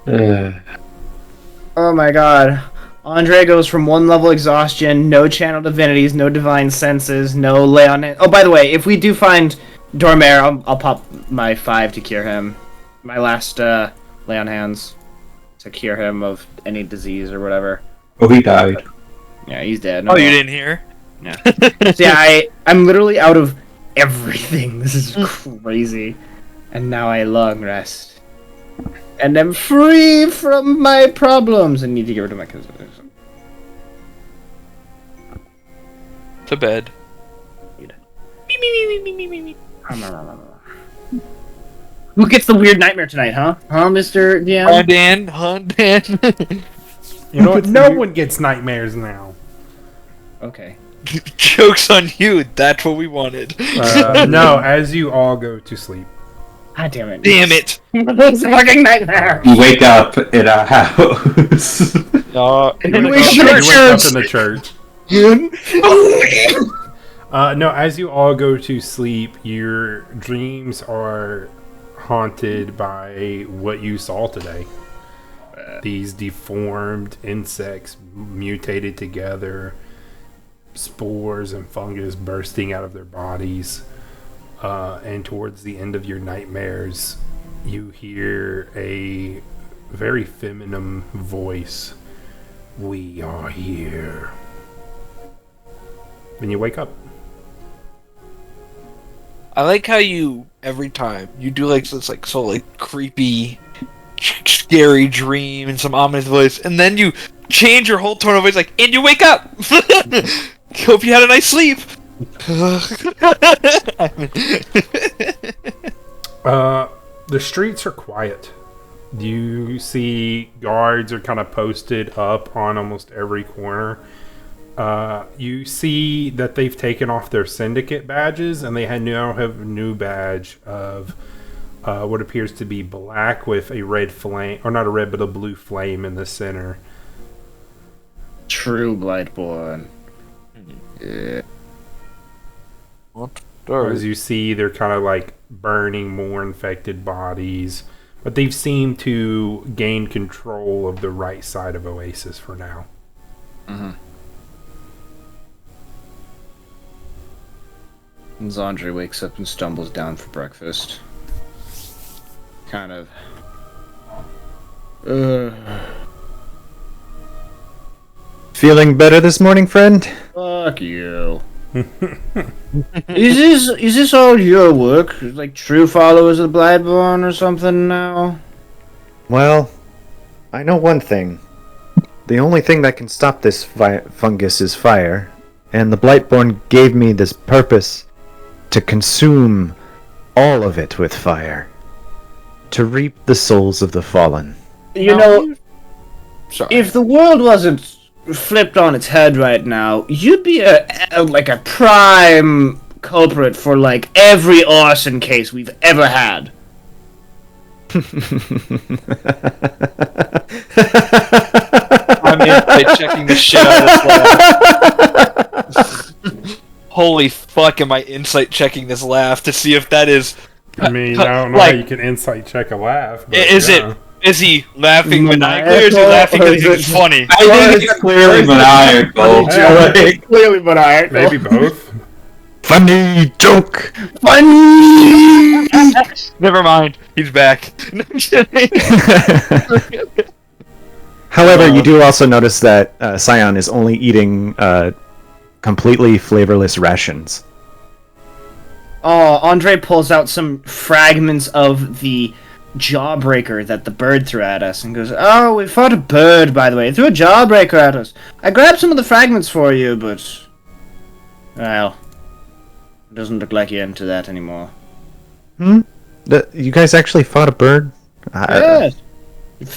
Oh my god. Andre goes from 1 level exhaustion, no channel divinities, no divine senses, no lay on it. Oh, by the way, if we do find Dormer, I'll pop my 5 to cure him. My last lay on hands to cure him of any disease or whatever. Oh, he died. Yeah, he's dead. Oh, you didn't hear? Yeah. So yeah, I'm literally out of everything. This is crazy. And now I long rest. And I'm free from my problems and need to get rid of my cousin. To bed. Who gets the weird nightmare tonight, huh? Huh, Mr. DM? Dan. You know what? No one gets nightmares now. Okay. Joke's on you. That's what we wanted. No, as you all go to sleep. God damn it. Damn it. It's a fucking nightmare. You wake up in a house. We You should wake have up in the church. No, as you all go to sleep, your dreams are haunted by what you saw today. These deformed insects mutated together, spores and fungus bursting out of their bodies. And towards the end of your nightmares, you hear a very feminine voice. We are here. Then you wake up. I like how you, every time, you do like this creepy, scary dream and some ominous voice, and then you change your whole tone of voice, and you wake up! Hope you had a nice sleep! The streets are quiet. You see guards are kind of posted up on almost every corner. You see that they've taken off their syndicate badges, and they now have a new badge of what appears to be black with a red flame, or not a red, but a blue flame in the center. True Blightborn. Yeah. What? As you see, they're kind of like burning more infected bodies, but they've seemed to gain control of the right side of Oasis for now. Mm-hmm. And Zandre wakes up and stumbles down for breakfast. Kind of. Feeling better this morning, friend? Fuck you. Is this all your work? Like true followers of Blightborn or something now? Well, I know one thing. The only thing that can stop this fungus is fire, and the Blightborn gave me this purpose to consume all of it with fire, to reap the souls of the fallen. You know, Sorry. if the world wasn't flipped on its head right now, you'd be a prime culprit for like every arson case we've ever had. I'm insight checking the shit out of this laugh. Holy fuck, am I insight checking this laugh to see if that is... I mean, I don't know how you can insight check a laugh. But Is he laughing maniacally, or is he laughing because it's funny? I think it's clearly maniacal. Clearly maniacal. Maybe both. Funny joke. Funny! Never mind, he's back. No, I'm kidding. However, you do also notice that Scion is only eating completely flavorless rations. Oh, Andre pulls out some fragments of the jawbreaker that the bird threw at us and goes, "Oh, we fought a bird, by the way. It threw a jawbreaker at us. I grabbed some of the fragments for you, but... well, it doesn't look like you're into that anymore." You guys actually fought a bird? Yes.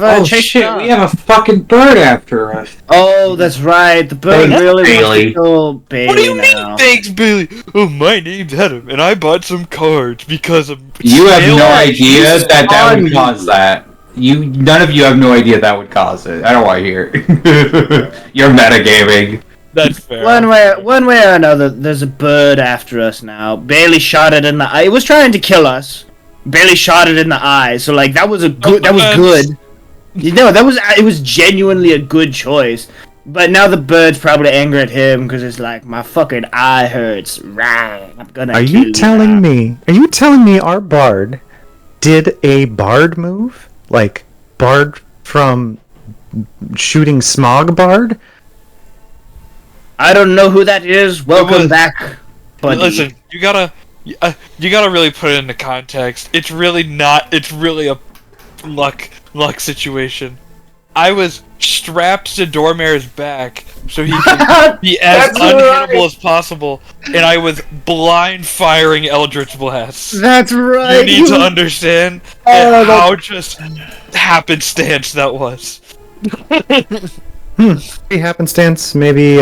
Oh shit, we have a fucking bird after us. Oh, that's right. The bird Thanks, really Bailey. wants to kill Bailey What do you now. mean, thanks, Billy? Oh, my name's Adam, and I bought some cards because of... You have no Taylor. idea that would cause that. None of you have no idea that would cause it. I don't want to hear it. You're metagaming. That's fair. One way or another, there's a bird after us now. Bailey shot it in the eye. It was trying to kill us. Bailey shot it in the eye. So like that was good. You know, it was genuinely a good choice. But now the bird's probably angry at him because it's like, my fucking eye hurts. Right, I'm gonna. Are you telling me our bard did a bard move? Like bard from shooting smog bard? I don't know who that is. Welcome back, buddy. Listen, you gotta really put it into context. It's really not. It's really a luck situation. I was strapped to Dormare's back so he could be as unhittable as possible, and I was blind firing Eldritch Blasts. That's right. You need to understand how just happenstance that was. Maybe happenstance, maybe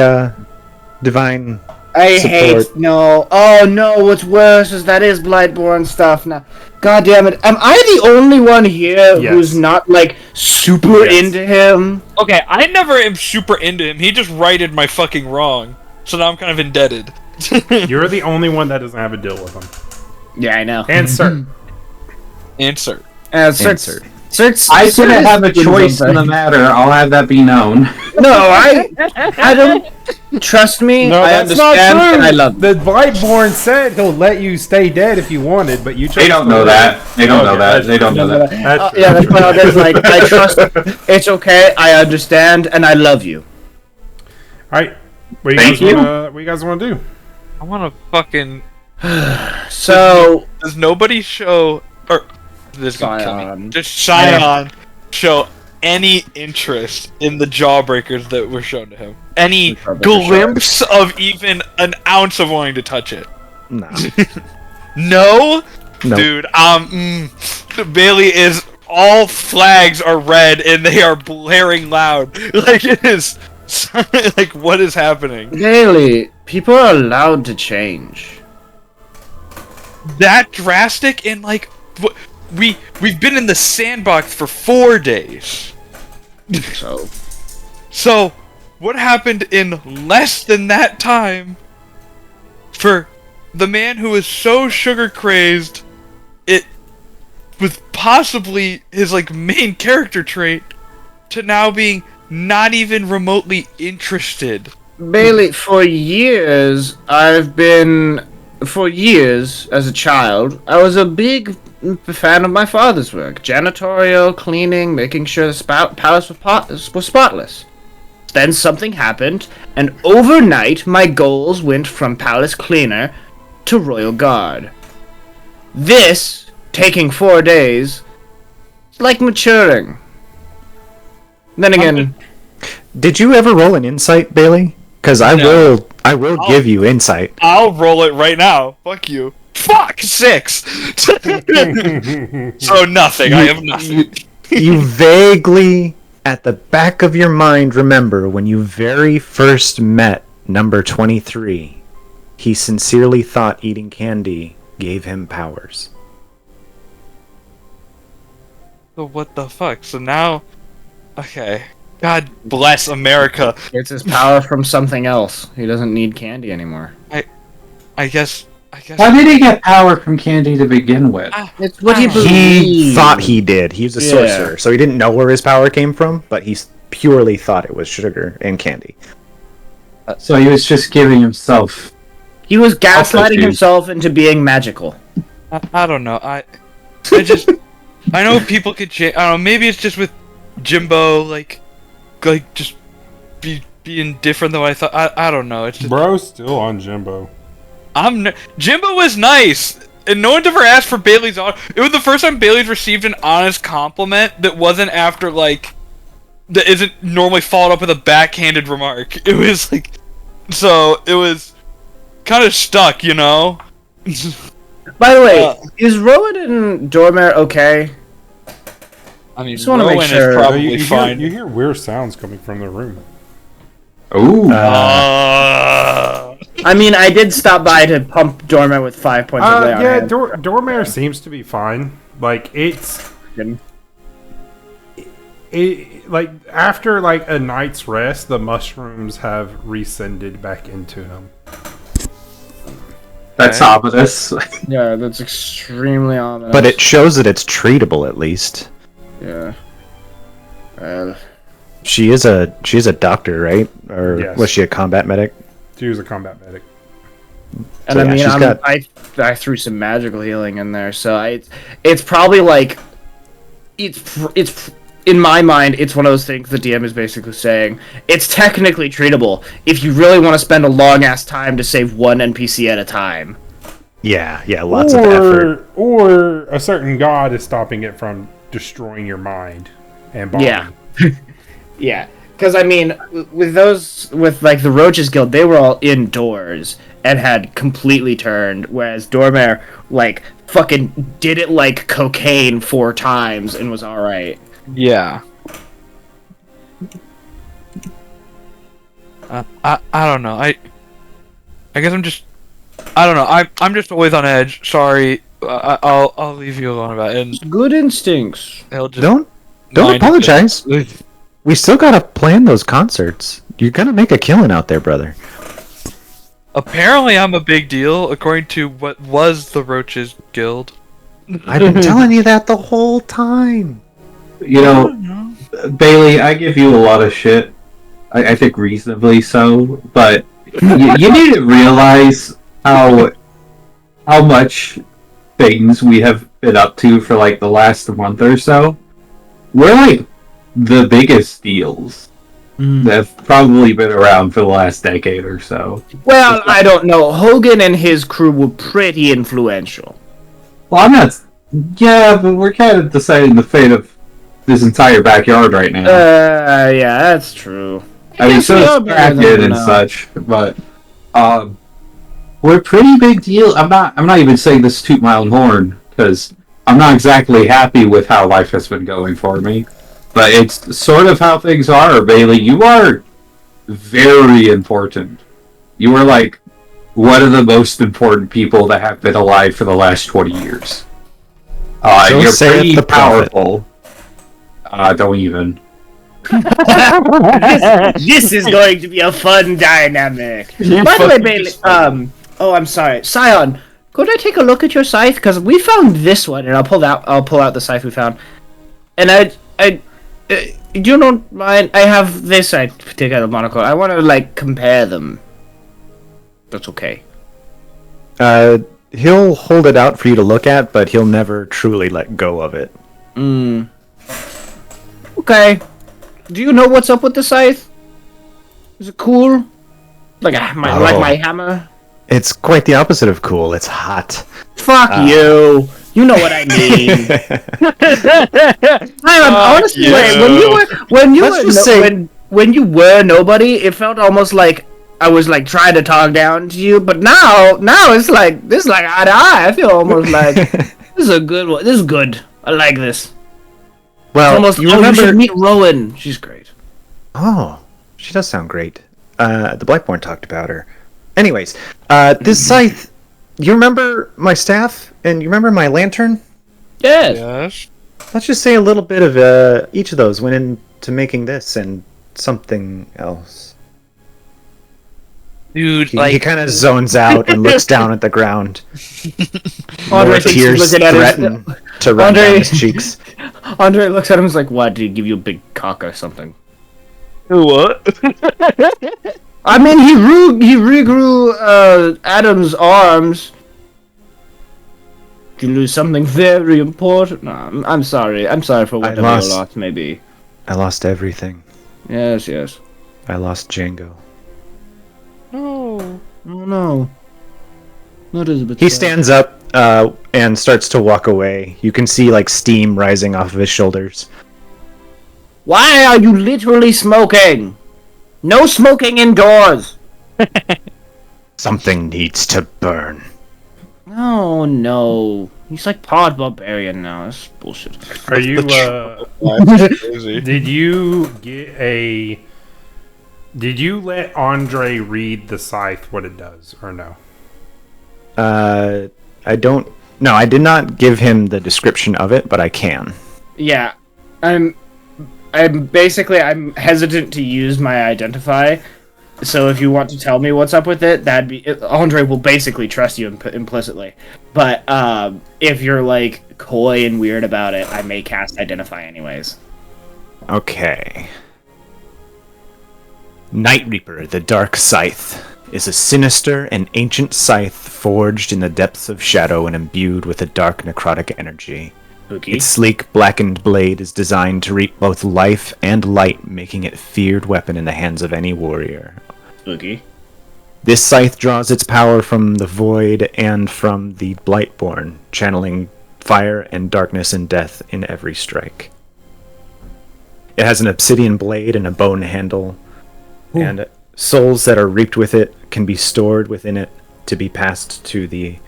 divine I support. hate no. Oh no! What's worse is that is Blightborn stuff now. God damn it! Am I the only one here Yes. who's not like super Yes. into him? Okay, I never am super into him. He just righted my fucking wrong, so now I'm kind of indebted. You're the only one that doesn't have a deal with him. Yeah, I know. And sir. Answer. Cert. I didn't have a choice in the matter. I'll have that be known. No, I don't. Trust me. No, I that's not understand, true. and I love. The Blightborn said he'll let you stay dead if you wanted, but you chose They don't know that. They don't know that. They don't know that. That's true. Yeah, that's why I was like, I trust. It's okay. I understand, and I love you. Alright. What do you guys want to do? I want to fucking. So Does nobody show or this is gonna kill me. Scion. Does Scion show any interest in the jawbreakers that were shown to him? Any glimpse of even an ounce of wanting to touch it? No. No, No. dude. Bailey is. All flags are red and they are blaring loud. Like it is. Like what is happening? Bailey, people are allowed to change. That drastic and like we've been in the sandbox for 4 days. So what happened in less than that time for the man who is so sugar crazed it was possibly his like main character trait to now being not even remotely interested. Bailey, for years as a child, I was a big fan of my father's work. Janitorial, cleaning, making sure the palace was spotless. Then something happened, and overnight my goals went from palace cleaner to royal guard. This, taking 4 days, is like maturing. Then again... Did you ever roll an insight, Bailey? Because I will give you insight. I'll roll it right now. Fuck you. Fuck 6. So nothing. I have nothing. You vaguely at the back of your mind, remember when you very first met number 23, he sincerely thought eating candy gave him powers. So what the fuck? So now, okay. God bless America. It's his power from something else. He doesn't need candy anymore. I guess. How did he get power from candy to begin with? It's what he He believes. thought he did. He was a sorcerer, so he didn't know where his power came from, but he purely thought it was sugar and candy. So he was just giving himself. He was gaslighting juice. himself into being magical. I don't know. I just I know people could change. I don't know. Maybe it's just with Jimbo, like just being different than what I thought. I don't know. It's just Bro's still on Jimbo. Jimbo was nice, and no one ever asked for Bailey's honor. It was the first time Bailey's received an honest compliment that wasn't after that isn't normally followed up with a backhanded remark. It was like, so it was kind of stuck, you know. By the way, is Rowan and Dormer okay? I mean, Just wanna make Rowan sure. is probably you fine. Hear, you hear weird sounds coming from the room. Ooh. I mean, I did stop by to pump Dormer with 5 points of lay on Yeah, hand. Dormare seems to be fine. Like like after like a night's rest, the mushrooms have rescinded back into him. That's ominous. Yeah, that's extremely ominous. But it shows that it's treatable at least. Yeah. Well, She is a doctor, right? Or Yes. was she a combat medic? She was a combat medic. and So, I yeah, mean, she's got- I threw some magical healing in there, so it's probably like it's in my mind, it's one of those things the DM is basically saying it's technically treatable if you really want to spend a long ass time to save one NPC at a time. Yeah, lots of effort. Or a certain god is stopping it from destroying your mind and body. Yeah. Yeah, because I mean, with like the Roaches Guild, they were all indoors and had completely turned, whereas Dormer like fucking did it like cocaine 4 times and was all right. Yeah. I don't know. I guess I don't know. I'm just always on edge. Sorry. I'll leave you alone about it. And Good instincts. he'll just Don't mind apologize. it. We still gotta plan those concerts. You're gonna make a killing out there, brother. Apparently, I'm a big deal, according to what was the Roaches Guild. I've been telling you that the whole time. You know, Bailey, I give you a lot of shit. I think reasonably so, but you need to realize how much things we have been up to for like the last month or so. We're like the biggest deals that have probably been around for the last decade or so. Well, I don't know. Hogan and his crew were pretty influential. Well, I'm not. Yeah, but we're kind of deciding the fate of this entire backyard right now. Yeah, that's true. I mean, guess so we is are better than Kraken we and know. such, but we're a pretty big deal. I'm not even saying this to toot my own horn because I'm not exactly happy with how life has been going for me. But it's sort of how things are, Bailey. You are very important. You are like one of the most important people that have been alive for the last 20 years. Don't You're say it, pretty the prophet. powerful. Don't even. This is going to be a fun dynamic. By the way, Bailey, oh, I'm sorry, Scion. Could I take a look at your scythe? Because we found this one, and I'll pull out the scythe we found. And you don't mind? I have this. I take out the monocle. I want to like compare them. That's okay. He'll hold it out for you to look at, but he'll never truly let go of it. Okay. Do you know what's up with the scythe? Is it cool? Like my hammer? It's quite the opposite of cool. It's hot. Fuck you. You know what I mean. Honestly, when you were nobody, it felt almost like I was like trying to talk down to you. But now it's like this is like eye to eye. I feel almost like this is a good one. This is good. I like this. Well, Almost. you You remember? should meet Rowan. She's great. Oh, she does sound great. The Blightborn talked about her. Anyways, this scythe. You remember my staff and you remember my lantern? Yes. Yes. Let's just say a little bit of each of those went into making this and something else. Dude, He kind of zones out and looks down at the ground. Andre More thinks he's tears looking at his- threaten to run Andre- down his cheeks. Andre looks at him and is like, "What? Did he give you a big cock or something?" what? I mean, he regrew Adam's arms. Did you lose something very important? No, I'm sorry. I'm sorry for whatever lost- your loss may be. I lost everything. Yes, yes. I lost Django. No. Oh no. Not Elizabeth. He stands up and starts to walk away. You can see like steam rising off of his shoulders. Why are you literally smoking? No smoking indoors. Something needs to burn. Oh no. He's like pod barbarian now. That's bullshit. Are you? Crazy. Did you get a? Did you let Andre read the scythe what it does or no? I don't. No, I did not give him the description of it, but I can. Yeah. I'm hesitant to use my identify. So if you want to tell me what's up with it, Andre will basically trust you implicitly. But if you're like coy and weird about it, I may cast identify anyways. Okay. Night Reaper, the Dark Scythe, is a sinister and ancient scythe forged in the depths of shadow and imbued with a dark necrotic energy. Spooky. Its sleek, blackened blade is designed to reap both life and light, making it a feared weapon in the hands of any warrior. Spooky. This scythe draws its power from the void and from the Blightborn, channeling fire and darkness and death in every strike. It has an obsidian blade and a bone handle, and souls that are reaped with it can be stored within it to be passed to the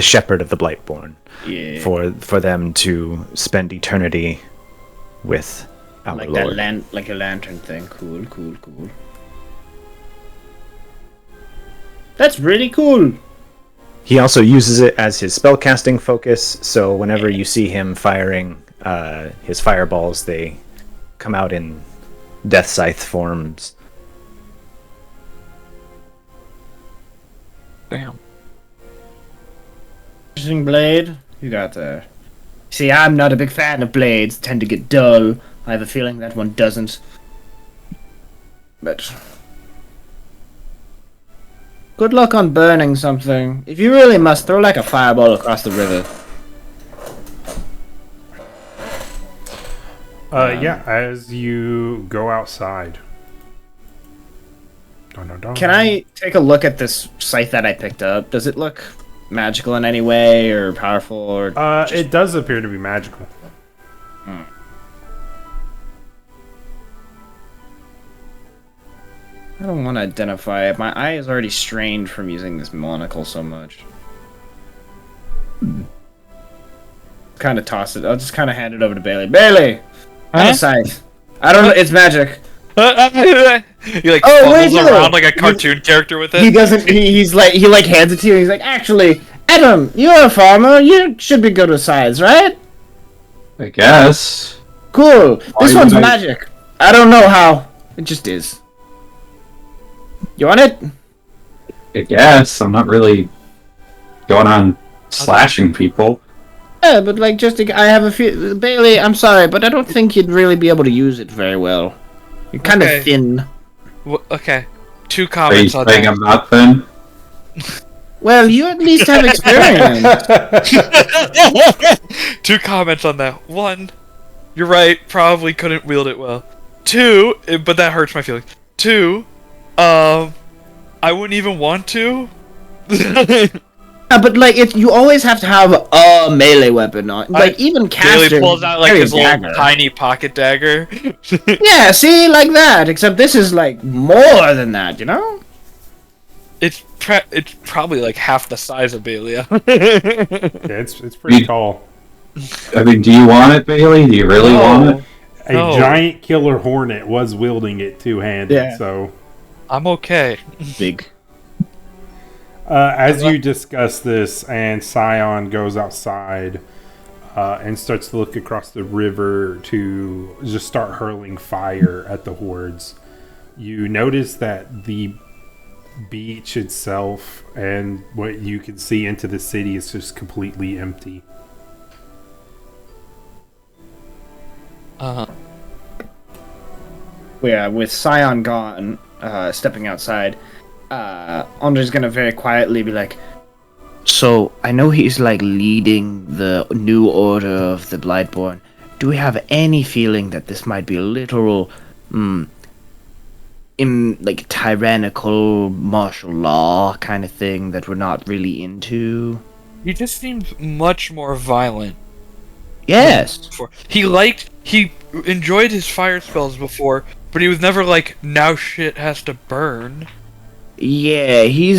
shepherd of the Blightborn, Yeah. for them to spend eternity with our Like Lord. like a lantern thing. Cool. That's really cool. He also uses it as his spellcasting focus, so whenever you see him firing his fireballs, they come out in Death Scythe forms. Damn. Interesting blade. You got there. See, I'm not a big fan of blades. Tend to get dull. I have a feeling that one doesn't. But good luck on burning something. If you really must, throw like a fireball across the river. Yeah, as you go outside. Dun, dun, dun. Can I take a look at this scythe that I picked up? Does it look magical in any way or powerful or It does appear to be magical. I don't want to identify it. My eye is already strained from using this monocle so much. Kind of toss it. I'll just kind of hand it over to Bailey. Bailey! Have a scythe. I don't know. It's magic. He like Oh, wait, fumbles no. around like a cartoon character with it. He doesn't. He hands it to you. He's like, actually, Adam, you're a farmer. You should be good with scythes, right? I guess. Cool. This Why one's would I- magic. I don't know how. It just is. You want it? I guess. I'm not really going on slashing people. Yeah, but like, I have a few. Bailey, I'm sorry, but I don't think you'd really be able to use it very well. You're kind Okay. of thin. Okay. 2 Are you comments on saying that. I'm not thin? Well, you at least have experience. 2 comments on that. 1, you're right, probably couldn't wield it well. 2, but that hurts my feelings. 2, I wouldn't even want to. Yeah, but like, you always have to have a melee weapon on. Like, even caster Bailey pulls out like carry a his little dagger. tiny pocket dagger. Yeah, see, like that. Except this is like more than that, you know? It's probably like half the size of Bailey. Yeah, it's pretty tall. I mean, do you want it, Bailey? Do you really want it? A No. giant killer hornet was wielding it two-handed, Yeah. so... I'm okay. Big. As you discuss this, and Scion goes outside and starts to look across the river to just start hurling fire at the hordes, you notice that the beach itself and what you can see into the city is just completely empty. Yeah, with Scion gone, stepping outside, Andre's gonna very quietly be like, "So, I know he's like leading the new order of the Blightborn. Do we have any feeling that this might be a literal, like tyrannical martial law kind of thing that we're not really into?" He just seems much more violent. Yes. Before. He enjoyed his fire spells before, but he was never like, now shit has to burn. Yeah, he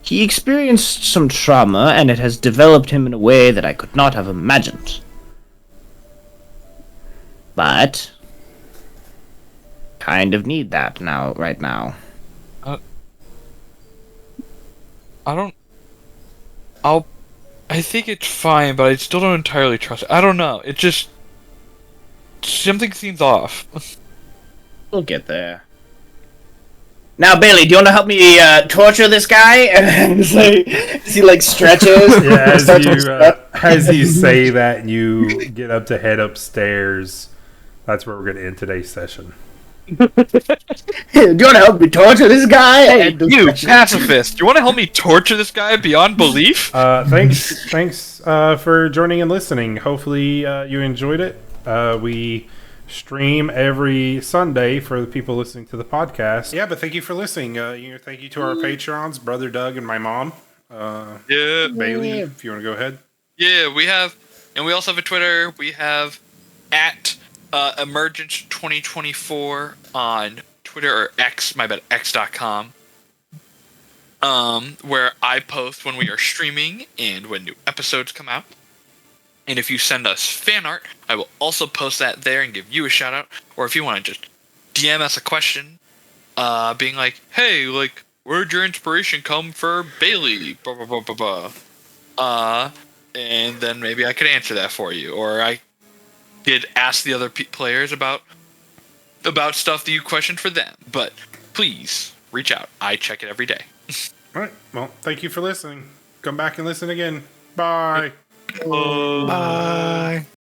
experienced some trauma, and it has developed him in a way that I could not have imagined. But kind of need that right now. I think it's fine, but I still don't entirely trust it. I don't know. It just something seems off. We'll get there. Now, Bailey, do you want to help me torture this guy? And he like stretches. Yeah, as you say that, you get up to head upstairs. That's where we're going to end today's session. Do you want to help me torture this guy? Hey, you pacifist! You want to help me torture this guy beyond belief? Thanks for joining and listening. Hopefully you enjoyed it. We stream every Sunday for the people listening to the podcast. Yeah, but thank you for listening. Thank you to our patrons, Brother Doug and my mom. Yeah. Bailey, if you want to go ahead. Yeah, we also have a Twitter. We have at Emergence 2024 on Twitter, or X, my bad, X.com. Where I post when we are streaming and when new episodes come out. And if you send us fan art, I will also post that there and give you a shout out. Or if you want to just DM us a question, being like, hey, like, where'd your inspiration come for Bailey? Blah, blah, blah, blah, blah. And then maybe I could answer that for you. Or I did ask the other players about stuff that you questioned for them. But please reach out. I check it every day. All right. Well, thank you for listening. Come back and listen again. Bye. Bye.